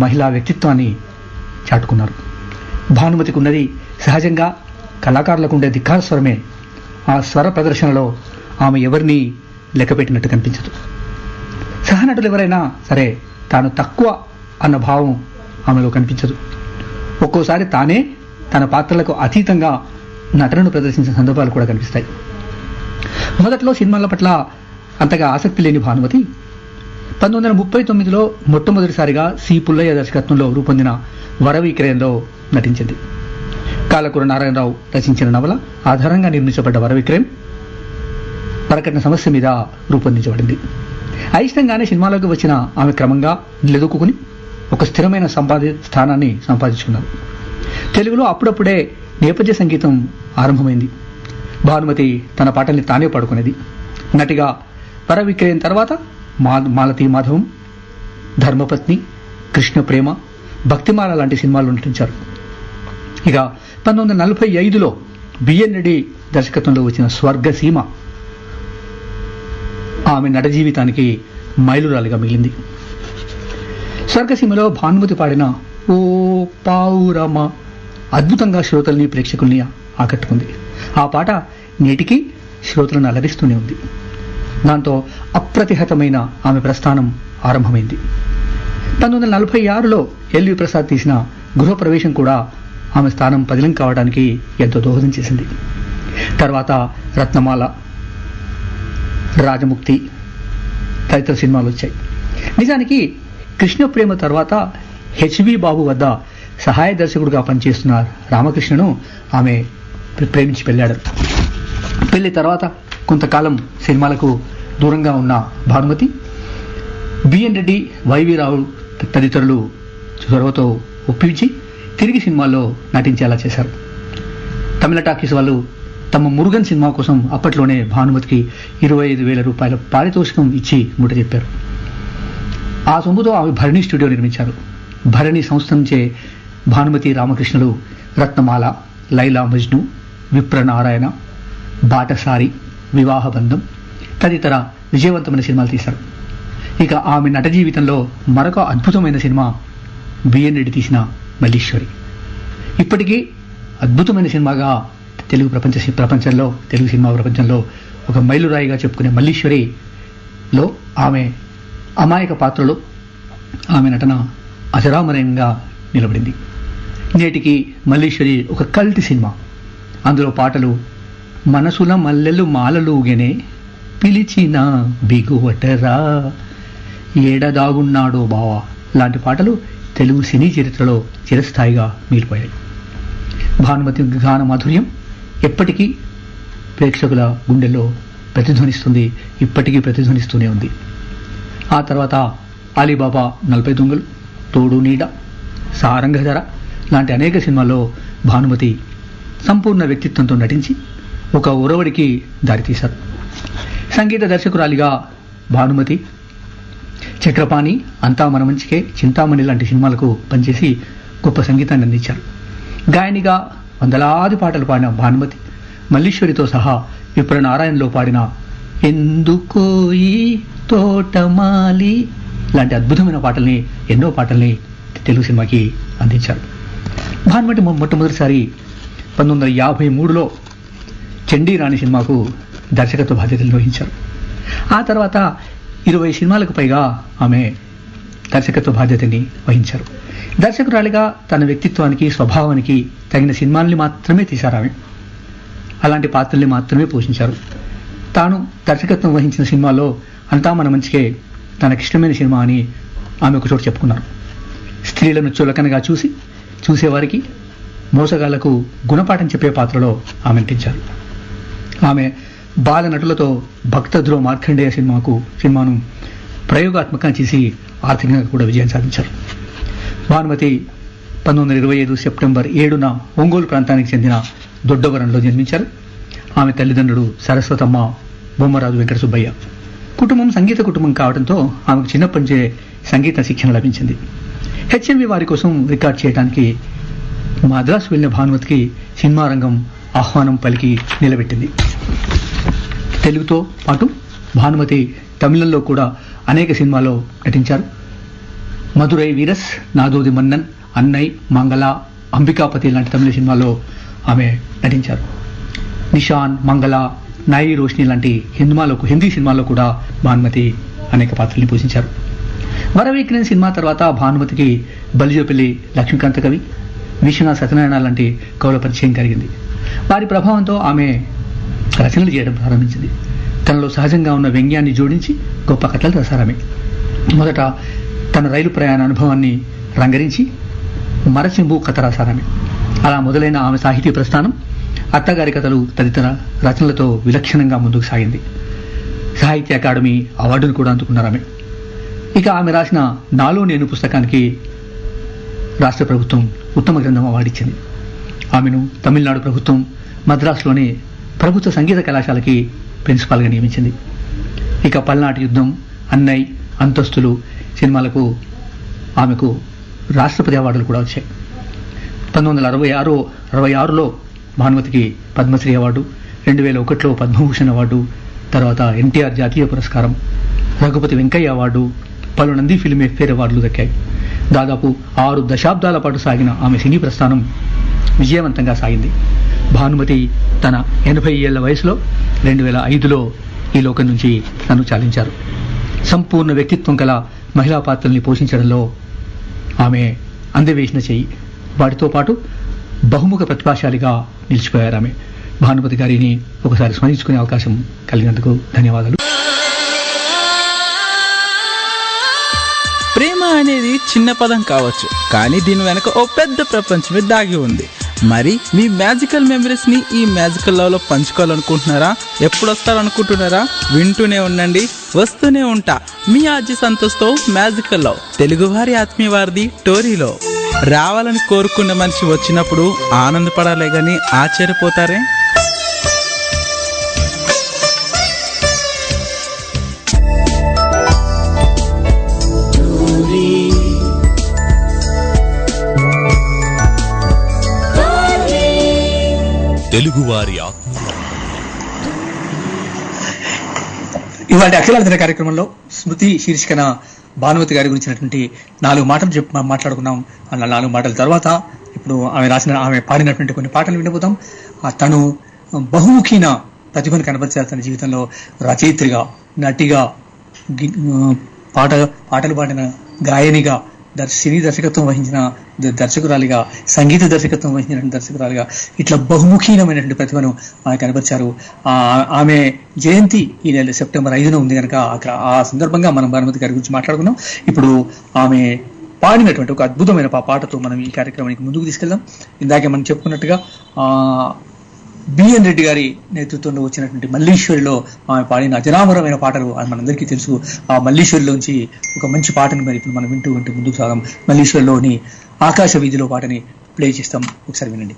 మహిళా వ్యక్తిత్వాన్ని చాటుకున్నారు. భానుమతికి ఉన్నది సహజంగా కళాకారులకు ఉండే ధిక్కార స్వరమే. ఆ స్వర ప్రదర్శనలో ఆమె ఎవరిని లెక్కపెట్టినట్టు కనిపించదు. సహనటులు ఎవరైనా సరే తాను తక్కువ అన్న భావం ఆమెలో కనిపించదు. ఒక్కోసారి తానే తన పాత్రలకు అతీతంగా నటనను ప్రదర్శించిన సందర్భాలు కూడా కనిపిస్తాయి. మొదట్లో సినిమాల పట్ల అంతగా ఆసక్తి లేని భానుమతి 1939లో మొట్టమొదటిసారిగా సి పుల్లయ్య దర్శకత్వంలో రూపొందిన వరవిక్రయంలో నటించింది. కాలకూర నారాయణరావు రచించిన నవల ఆధారంగా నిర్మించబడ్డ వరవిక్రయం వరకట్న సమస్య మీద రూపొందించబడింది. అయిష్టంగానే సినిమాలోకి వచ్చిన ఆమె క్రమంగా నిలదొక్కుని ఒక స్థిరమైన స్థానాన్ని సంపాదించుకున్నారు. తెలుగులో అప్పుడప్పుడే నేపథ్య సంగీతం ఆరంభమైంది. భానుమతి తన పాటల్ని తానే పాడుకునేది. నటిగా వరవిక్రయం తర్వాత మాలతీ మాధవం, ధర్మపత్ని, కృష్ణ ప్రేమ, భక్తిమాల లాంటి సినిమాల్లో నటించారు. ఇక 1945లో బిఎన్ రెడ్డి దర్శకత్వంలో వచ్చిన స్వర్గసీమ ఆమె నట జీవితానికి మైలురాలిగా మిగిలింది. స్వర్గసీమలో భానుమతి పాడిన ఓ పావురమ అద్భుతంగా శ్రోతల్ని, ప్రేక్షకుల్ని ఆకట్టుకుంది. ఆ పాట నేటికి శ్రోతలను అలరిస్తూనే ఉంది. దాంతో అప్రతిహతమైన ఆమె ప్రస్థానం ఆరంభమైంది. 1946లో ఎల్వి ప్రసాద్ తీసిన గృహప్రవేశం కూడా ఆమె స్థానం పదిలం కావడానికి ఎంతో దోహదం చేసింది. తర్వాత రత్నమాల, రాజముక్తి తదితర సినిమాలు వచ్చాయి. నిజానికి కృష్ణ ప్రేమ తర్వాత హెచ్వి బాబు వద్ద సహాయ దర్శకుడిగా పనిచేస్తున్న రామకృష్ణను ఆమె ప్రేమించి పెళ్ళాడారు. పెళ్లి తర్వాత కొంతకాలం సినిమాలకు దూరంగా ఉన్న భానుమతి బిఎన్ రెడ్డి, వైవి రావు తదితరులు చొరవతో ఒప్పించి తిరిగి సినిమాల్లో నటించేలా చేశారు. తమిళ టాకీస్ వాళ్ళు తమ మురుగన్ సినిమా కోసం అప్పట్లోనే భానుమతికి 25,000 రూపాయల పారితోషికం ఇచ్చి ముట్ట చెప్పారు. ఆ సొమ్ముతో ఆమె భరణి స్టూడియో నిర్మించారు. భరణి సంస్థ నుంచే భానుమతి, రామకృష్ణులు రత్నమాల, లైలా మజ్ను, విప్రనారాయణ, బాటసారి, వివాహబంధం తదితర విజయవంతమైన సినిమాలు తీశారు. ఇక ఆమె నట జీవితంలో మరొక అద్భుతమైన సినిమా బిఎన్ రెడ్డి తీసిన మల్లీశ్వరి. ఇప్పటికీ అద్భుతమైన సినిమాగా తెలుగు సినిమా ప్రపంచంలో ఒక మైలురాయిగా చెప్పుకునే మల్లీశ్వరిలో ఆమె అమాయక పాత్రలో ఆమె నటన అజరామరంగా నిలబడింది. నేటికి మల్లీశ్వరి ఒక కల్ట్ సినిమా. అందులో పాటలు మనసుల మల్లెలు మాలలుగెనే, పిలిచిన బిగువటరా, ఏడదాగున్నాడో బావా లాంటి పాటలు తెలుగు సినీ చరిత్రలో చిరస్థాయిగా మిగిలిపోయాయి. భానుమతి గాన మాధుర్యం ఎప్పటికీ ప్రేక్షకుల గుండెల్లో ప్రతిధ్వనిస్తుంది, ఇప్పటికీ ప్రతిధ్వనిస్తూనే ఉంది. ఆ తర్వాత అలీబాబా, 40 దొంగలు, తోడు నీడ, సారంగధర లాంటి అనేక సినిమాల్లో భానుమతి సంపూర్ణ వ్యక్తిత్వంతో నటించి ఒక ఒరవడికి దారితీశారు. సంగీత దర్శకురాలిగా భానుమతి చక్రపాణి, అంతా మన మంచికే, చింతామణి లాంటి సినిమాలకు పనిచేసి గొప్ప సంగీతాన్ని అందించారు. గాయనిగా వందలాది పాటలు పాడిన భానుమతి మల్లీశ్వరితో సహా విప్రనారాయణలో పాడిన ఎందుకో ఈ తోటమాలి లాంటి అద్భుతమైన ఎన్నో పాటల్ని తెలుగు సినిమాకి అందించారు. భానుమతి మొట్టమొదటిసారి 1953లో చండీరాణి సినిమాకు దర్శకత్వ బాధ్యతలు వహించారు. ఆ తర్వాత 20 సినిమాలకు పైగా ఆమె దర్శకత్వ బాధ్యతని వహించారు. దర్శకురాలిగా తన వ్యక్తిత్వానికి, స్వభావానికి తగిన సినిమాల్ని మాత్రమే తీశారు. ఆమె అలాంటి పాత్రల్ని మాత్రమే పోషించారు. తాను దర్శకత్వం వహించిన సినిమాలో అంతా మన మంచికే తనకిష్టమైన సినిమా అని ఆమె ఒక చోటు చెప్పుకున్నారు. స్త్రీలను చులకనగా చూసేవారికి, మోసగాళ్లకు గుణపాఠం చెప్పే పాత్రలో ఆమె నటించారు. ఆమె బాల నటులతో భక్తధ్రువ మార్కండేయ సినిమాను ప్రయోగాత్మకంగా చేసి ఆర్థికంగా కూడా విజయం సాధించారు. భానుమతి 1925 సెప్టెంబర్ 7న ఒంగోలు ప్రాంతానికి చెందిన దొడ్డవరంలో జన్మించారు. ఆమె తల్లిదండ్రులు సరస్వతమ్మ, బొమ్మరాజు వెంకట సుబ్బయ్య. కుటుంబం సంగీత కుటుంబం కావడంతో ఆమెకు చిన్నప్పటి నుంచే సంగీత శిక్షణ లభించింది. హెచ్ఎంవి వారి కోసం రికార్డ్ చేయడానికి మద్రాసు వెళ్లిన భానుమతికి సినిమా రంగం ఆహ్వానం పలికి నిలబెట్టింది. తెలుగుతో పాటు భానుమతి తమిళంలో కూడా అనేక సినిమాల్లో నటించారు. మధురై వీరస్, నాదోది మన్నన్, అన్నై, మంగళ, అంబికాపతి లాంటి తమిళ సినిమాల్లో ఆమె నటించారు. నిషాన్, మంగళ, నాయి రోష్ని లాంటి హిందీ సినిమాల్లో కూడా భానుమతి అనేక పాత్రల్ని పోషించారు. వరవీక్రన్ సినిమా తర్వాత భానుమతికి బలిజోపల్లి లక్ష్మీకాంత కవి, విశ్వనాథ్ సత్యనారాయణ లాంటి కవుల పరిచయం కలిగింది. వారి ప్రభావంతో ఆమె రచనలు చేయడం ప్రారంభించింది. తనలో సహజంగా ఉన్న వ్యంగ్యాన్ని జోడించి గొప్ప కథలు రాశారామె. మొదట తన రైలు ప్రయాణ అనుభవాన్ని రంగరించి మరచెంబు కథ రాశారామె. అలా మొదలైన ఆమె సాహితీ ప్రస్థానం అత్తగారి కథలు తదితర రచనలతో విలక్షణంగా ముందుకు సాగింది. సాహిత్య అకాడమీ అవార్డును కూడా అందుకున్నారామె. ఇక ఆమె రాసిన నాలో నేను పుస్తకానికి రాష్ట్ర ప్రభుత్వం ఉత్తమ గ్రంథం అవార్డు ఇచ్చింది. ఆమెను తమిళనాడు ప్రభుత్వం మద్రాసులోని ప్రభుత్వ సంగీత కళాశాలకి ప్రిన్సిపాల్గా నియమించింది. ఇక పల్నాటి యుద్ధం, అన్నై, అంతస్తులు సినిమాలకు ఆమెకు రాష్ట్రపతి అవార్డులు కూడా వచ్చాయి. 1966లో భానుమతికి పద్మశ్రీ అవార్డు, 2001లో పద్మభూషణ్ అవార్డు, తర్వాత ఎన్టీఆర్ జాతీయ పురస్కారం, రఘుపతి వెంకయ్య అవార్డు, పలు నంది ఫిల్మ్ ఫేర్ అవార్డులు దక్కాయి. దాదాపు 6 దశాబ్దాల పాటు సాగిన ఆమె సినీ ప్రస్థానం విజయవంతంగా సాగింది. భానుమతి తన 80 ఏళ్ల వయసులో 2005లో ఈ లోకం నుంచి తను చాలించారు. సంపూర్ణ వ్యక్తిత్వం గల మహిళా పాత్రల్ని పోషించడంలో ఆమె అందవేసిన చెయ్యి. వాటితో పాటు బహుముఖ ప్రతిభాశాలిగా నిలిచిపోయారు. ఆమె భానుమతి గారిని ఒకసారి స్మరించుకునే అవకాశం కలిగినందుకు ధన్యవాదాలు. ప్రేమ అనేది చిన్న పదం కావచ్చు, కానీ దీని వెనక ఓ పెద్ద ప్రపంచమే దాగి ఉంది. మరి మీ మ్యాజికల్ మెమరీస్ ని ఈ మ్యాజికల్ లవ్ లో పంచుకోవాలనుకుంటున్నారా? ఎప్పుడు వస్తారనుకుంటున్నారా? వింటూనే ఉండండి, వస్తూనే ఉంటా. మీ ఆర్జీ సంతోష్తో మ్యాజికల్ లవ్, తెలుగువారి ఆత్మీయ వారిది టోరీలో. రావాలని కోరుకున్న మనిషి వచ్చినప్పుడు ఆనందపడాలే గాని ఆశ్చర్యపోతారే. తెలుగువారి ఆత్మీయ ఇవాళ అఖిలాంతర కార్యక్రమంలో స్మృతి శీర్షికన భానుమతి గారి గురించినటువంటి 4 మాటలు మాట్లాడుకున్నాం. ఆ 4 మాటల తర్వాత ఇప్పుడు ఆమె పాడినటువంటి కొన్ని పాటలు వినబోతాం. తను బహుముఖీన ప్రతిభను కనబరిచారు. తన జీవితంలో రచయిత్రిగా, నటిగా, పాటలు పాడిన గాయనిగా, సినీ దర్శకత్వం వహించిన దర్శకురాలిగా, సంగీత దర్శకత్వం వహించిన దర్శకురాలిగా ఇట్లా బహుముఖీనమైనటువంటి ప్రతిభను కనబరిచారు. ఆమె జయంతి ఈ నెల సెప్టెంబర్ 5న ఉంది కనుక ఆ సందర్భంగా మనం భానుమతి గారి గురించి మాట్లాడుకున్నాం. ఇప్పుడు ఆమె పాడినటువంటి ఒక అద్భుతమైన పాటతో మనం ఈ కార్యక్రమానికి ముందుకు తీసుకెళ్దాం. ఇందాకే మనం చెప్పుకున్నట్టుగా బిఎన్ రెడ్డి గారి నేతృత్వంలో వచ్చినటువంటి మల్లీశ్వరిలో ఆమె పాడిన అజరామరమైన పాటలు మనందరికీ తెలుసు. ఆ మల్లీశ్వరిలోంచి ఒక మంచి పాటను మరి ఇప్పుడు మనం వింటూ ముందుకు సాగం. మల్లీశ్వరిలోని ఆకాశ వీధిలో పాటని ప్లే చేస్తాం, ఒకసారి వినండి.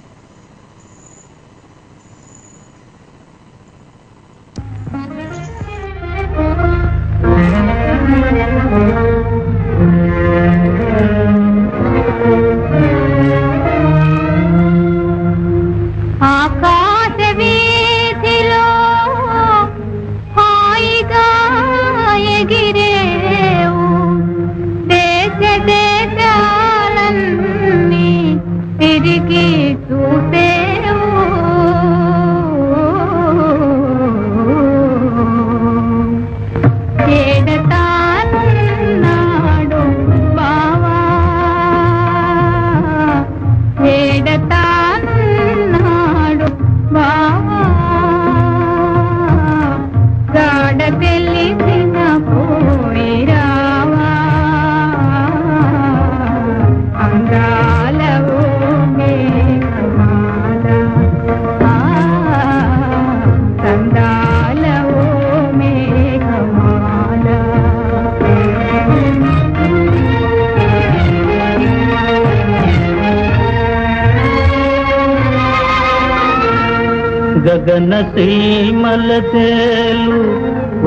గగన సీమల తేలు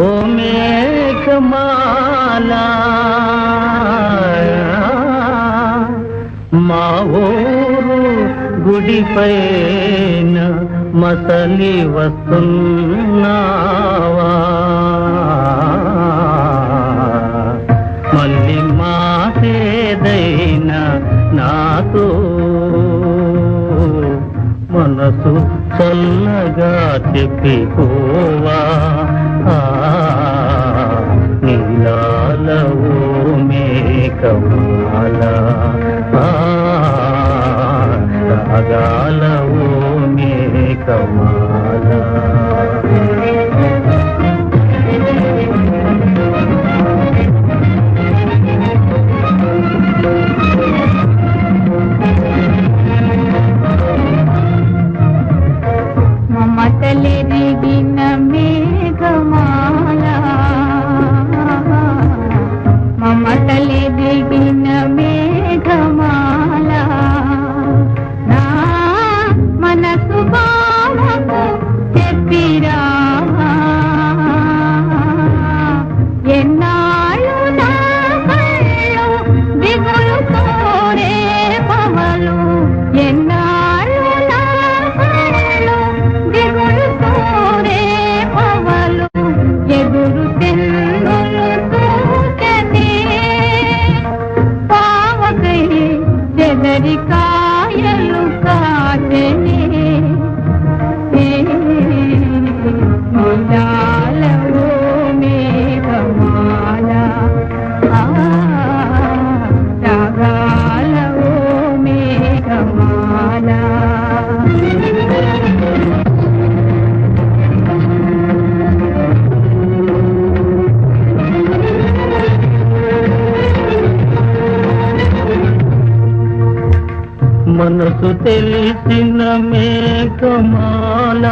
ఓ మేఘమాల, మా ఊరు గుడిపైన మసలి వస్తున్నావా, మళ్ళీ మాసేదైనా నాతో మనసు చల్లగా చెప్పిపోవా, నీలాల ఓ మేఘమాల, రాగాల ఓ మేఘమాల. మమతలెరిగిన మేఘమాల, మమతలెరిగిన మేఘమాల, నా మనసు బావకు చెప్పిరా, ఎన్నాళ్ళు నా కళ్ళు దిగులు కోరే పవలు, ఎన్నాళ్ళు నా కళ్ళు దిగులు కోరే పవలు, ఎదురు తెల్లులు చూచనే పావకై చెదరి కాయలు కాచనే, నీలాల ఓ మేఘమాల, రాగాల ఓ మేఘమాల. మనసు తెలిసిన మేఘమాల,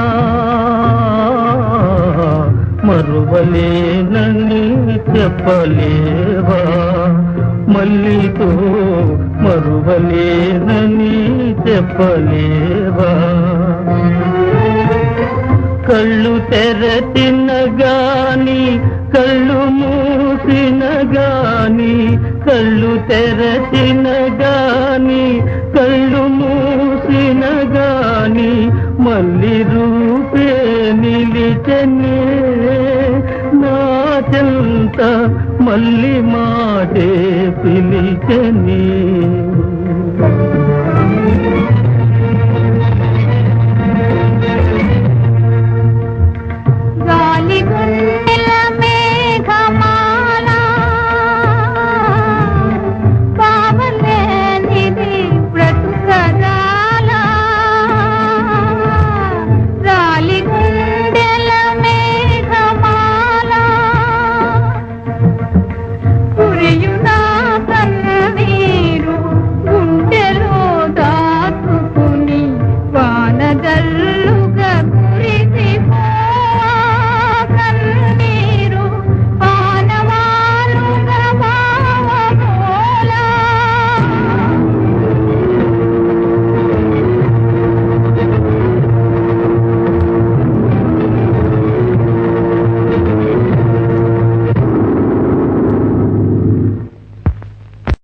మరువలేనని చెప్పలేవా, మల్లితో మరువలేనని చెప్పలేవా, కళ్ళు తెరచిన గాని కళ్ళు మూసిన గాని, కళ్ళు తెరచిన గాని కళ్ళు మూసిన గాని, మళ్ళీ నిలిచనే నా చెంత మళ్ళీ మాటే పిలిచనే. గాలి గుండెల మేఘమాల పావలేనిది బ్రతుకరాల. గాలి గుండెల మేఘమాల కురియునా కన్నీరు గుండెలో దాచుకుని వానజల్లుగా కురిసిపో కన్నీరు పానవాలుగా భావమూలా.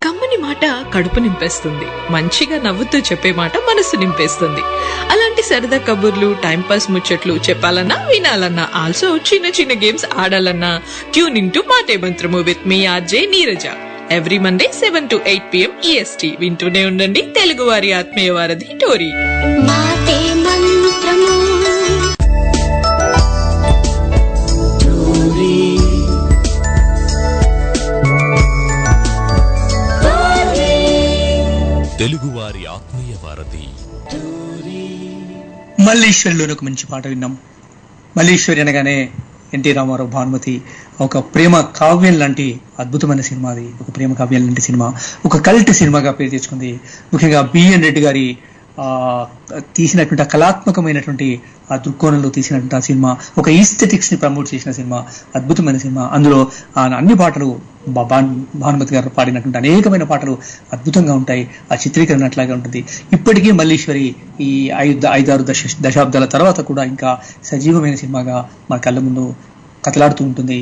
కమ్మని మాట కడుపు నింపేస్తుంది, మంచిగా నవ్వుతూ చెప్పే మాట మనసు నింపేస్తుంది. అలాంటి సరదా కబుర్లు, టైంపాస్ ముచ్చట్లు చెప్పాలన్నా వినాలన్నా, ఆల్సో చిన్న చిన్న గేమ్స్ ఆడాలన్నా ట్యూన్ ఇన్ టు మాటే మంత్రము with me RJ Neeraja. Every Monday 7 to 8 PM EST వింటూనే ఉండండి తెలుగువారి ఆత్మీయ వారధి టోరీ. మాటే మంత్రము తెలుగువారి ఆత్మీయ వారధి. మల్లీశ్వరిలోని ఒక మంచి పాట విన్నాం. మల్లీశ్వరి అనగానే ఎన్టీ రామారావు, భానుమతి ఒక ప్రేమ కావ్యం లాంటి అద్భుతమైన సినిమా. అది ఒక ప్రేమ కావ్యం లాంటి సినిమా, ఒక కల్ట్ సినిమాగా పేరు తెచ్చుకుంది. ముఖ్యంగా బిఎన్ రెడ్డి గారి తీసినటువంటి ఆ కళాత్మకమైనటువంటి ఆ దృక్కోణంలో తీసినటువంటి ఆ సినిమా, ఒక ఈస్థెటిక్స్ ని ప్రమోట్ చేసిన సినిమా, అద్భుతమైన సినిమా. అందులో అన్ని పాటలు భానుమతి గారు పాడినటువంటి అనేకమైన పాటలు అద్భుతంగా ఉంటాయి. ఆ చిత్రీకరణ అట్లాగే ఉంటుంది. ఇప్పటికీ మల్లీశ్వరి ఈ 5-6 దశాబ్దాల తర్వాత కూడా ఇంకా సజీవమైన సినిమాగా మన కళ్ళ ముందు కతలాడుతూ ఉంటుంది.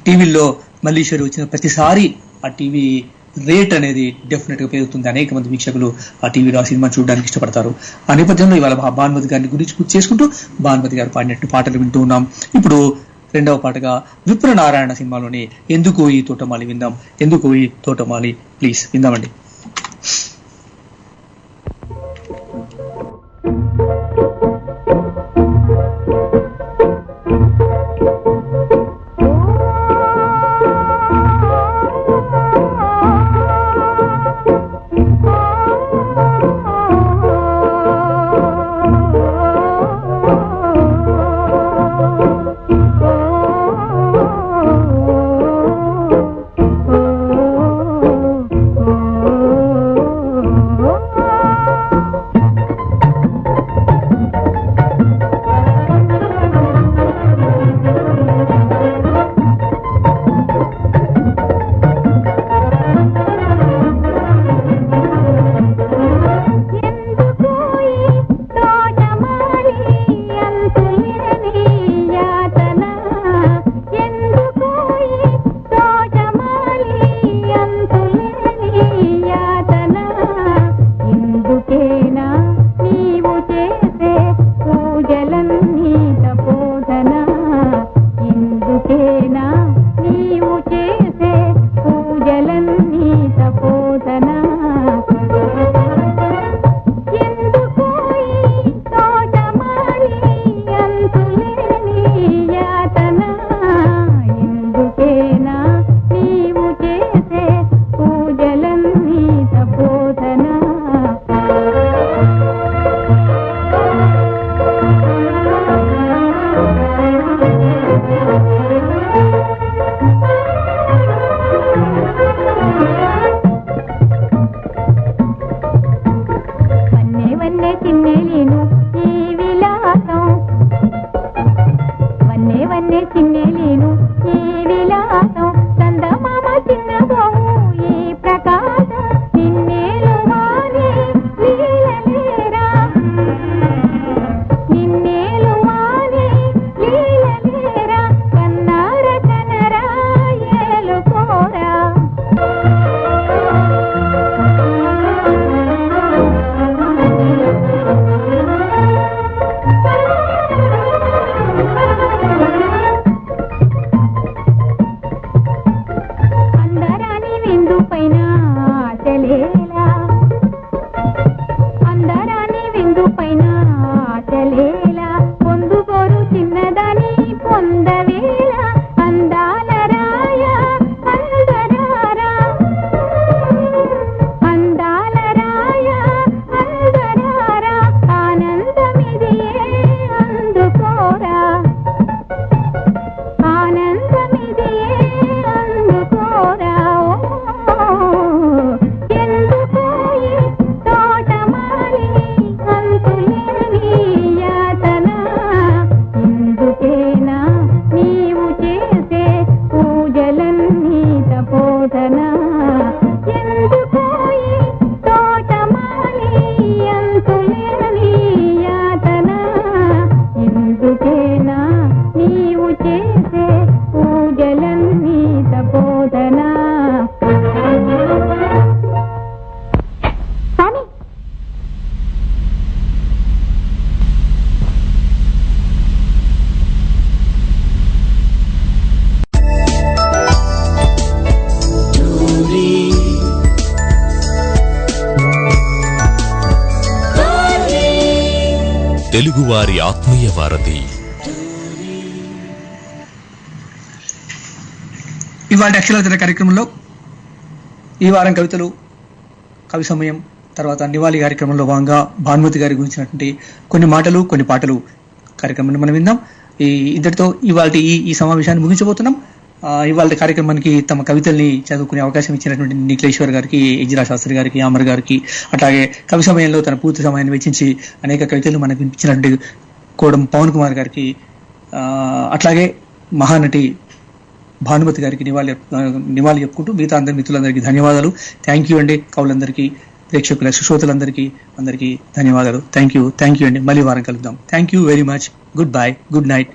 టీవీల్లో మల్లీశ్వరి వచ్చిన ప్రతిసారి ఆ టీవీ రేట్ అనేది డెఫినెట్ గా పెరుగుతుంది. అనేక మంది వీక్షకులు ఆ టీవీలో ఆ సినిమా చూడడానికి ఇష్టపడతారు. ఆ నేపథ్యంలో ఇవాళ భానుమతి గారిని గురించి గుర్తు చేసుకుంటూ భానుమతి గారు పాడినట్టు పాటలు వింటూ ఉన్నాం. ఇప్పుడు రెండవ పాటగా విప్రనారాయణ సినిమాలోని ఎందుకు ఈ తోటమాలి విందాం. ఎందుకు ఈ తోటమాలి ప్లీజ్ విందామండి. తెలుగువారి ఆత్మీయ వారధి. ఇవాళ అక్షరాల కార్యక్రమంలో ఈ వారం కవితలు, కవి సమయం, తర్వాత నివాళి కార్యక్రమంలో భాగంగా భానుమతి గారి గురించినటువంటి కొన్ని మాటలు, కొన్ని పాటలు కార్యక్రమాన్ని మనం విందాం. ఇంతటితో ఇవాళ ఈ సమావేశాన్ని ముగించబోతున్నాం. ఇవాళ కార్యక్రమానికి తమ కవితల్ని చదువుకునే అవకాశం ఇచ్చినటువంటి నిఖిలేశ్వర్ గారికి, ఇజిరా శాస్త్రి గారికి, అమర్ గారికి, అట్లాగే కవి సమయంలో తన పూర్తి సమయాన్ని వెచ్చించి అనేక కవితలు మనకు వినిపించినటువంటి కోడం పవన్ కుమార్ గారికి, అట్లాగే మహానటి భానుమతి గారికి నివాళి చెప్పుకుంటూ మిగతా అందరి మిత్రులందరికీ ధన్యవాదాలు. థ్యాంక్ యూ అండి. కవులందరికీ, ప్రేక్షకుల శ్రోతలందరికీ అందరికీ ధన్యవాదాలు. థ్యాంక్ యూ అండి. మళ్ళీ వారం కలుద్దాం. Thank you very much. Good bye, good night.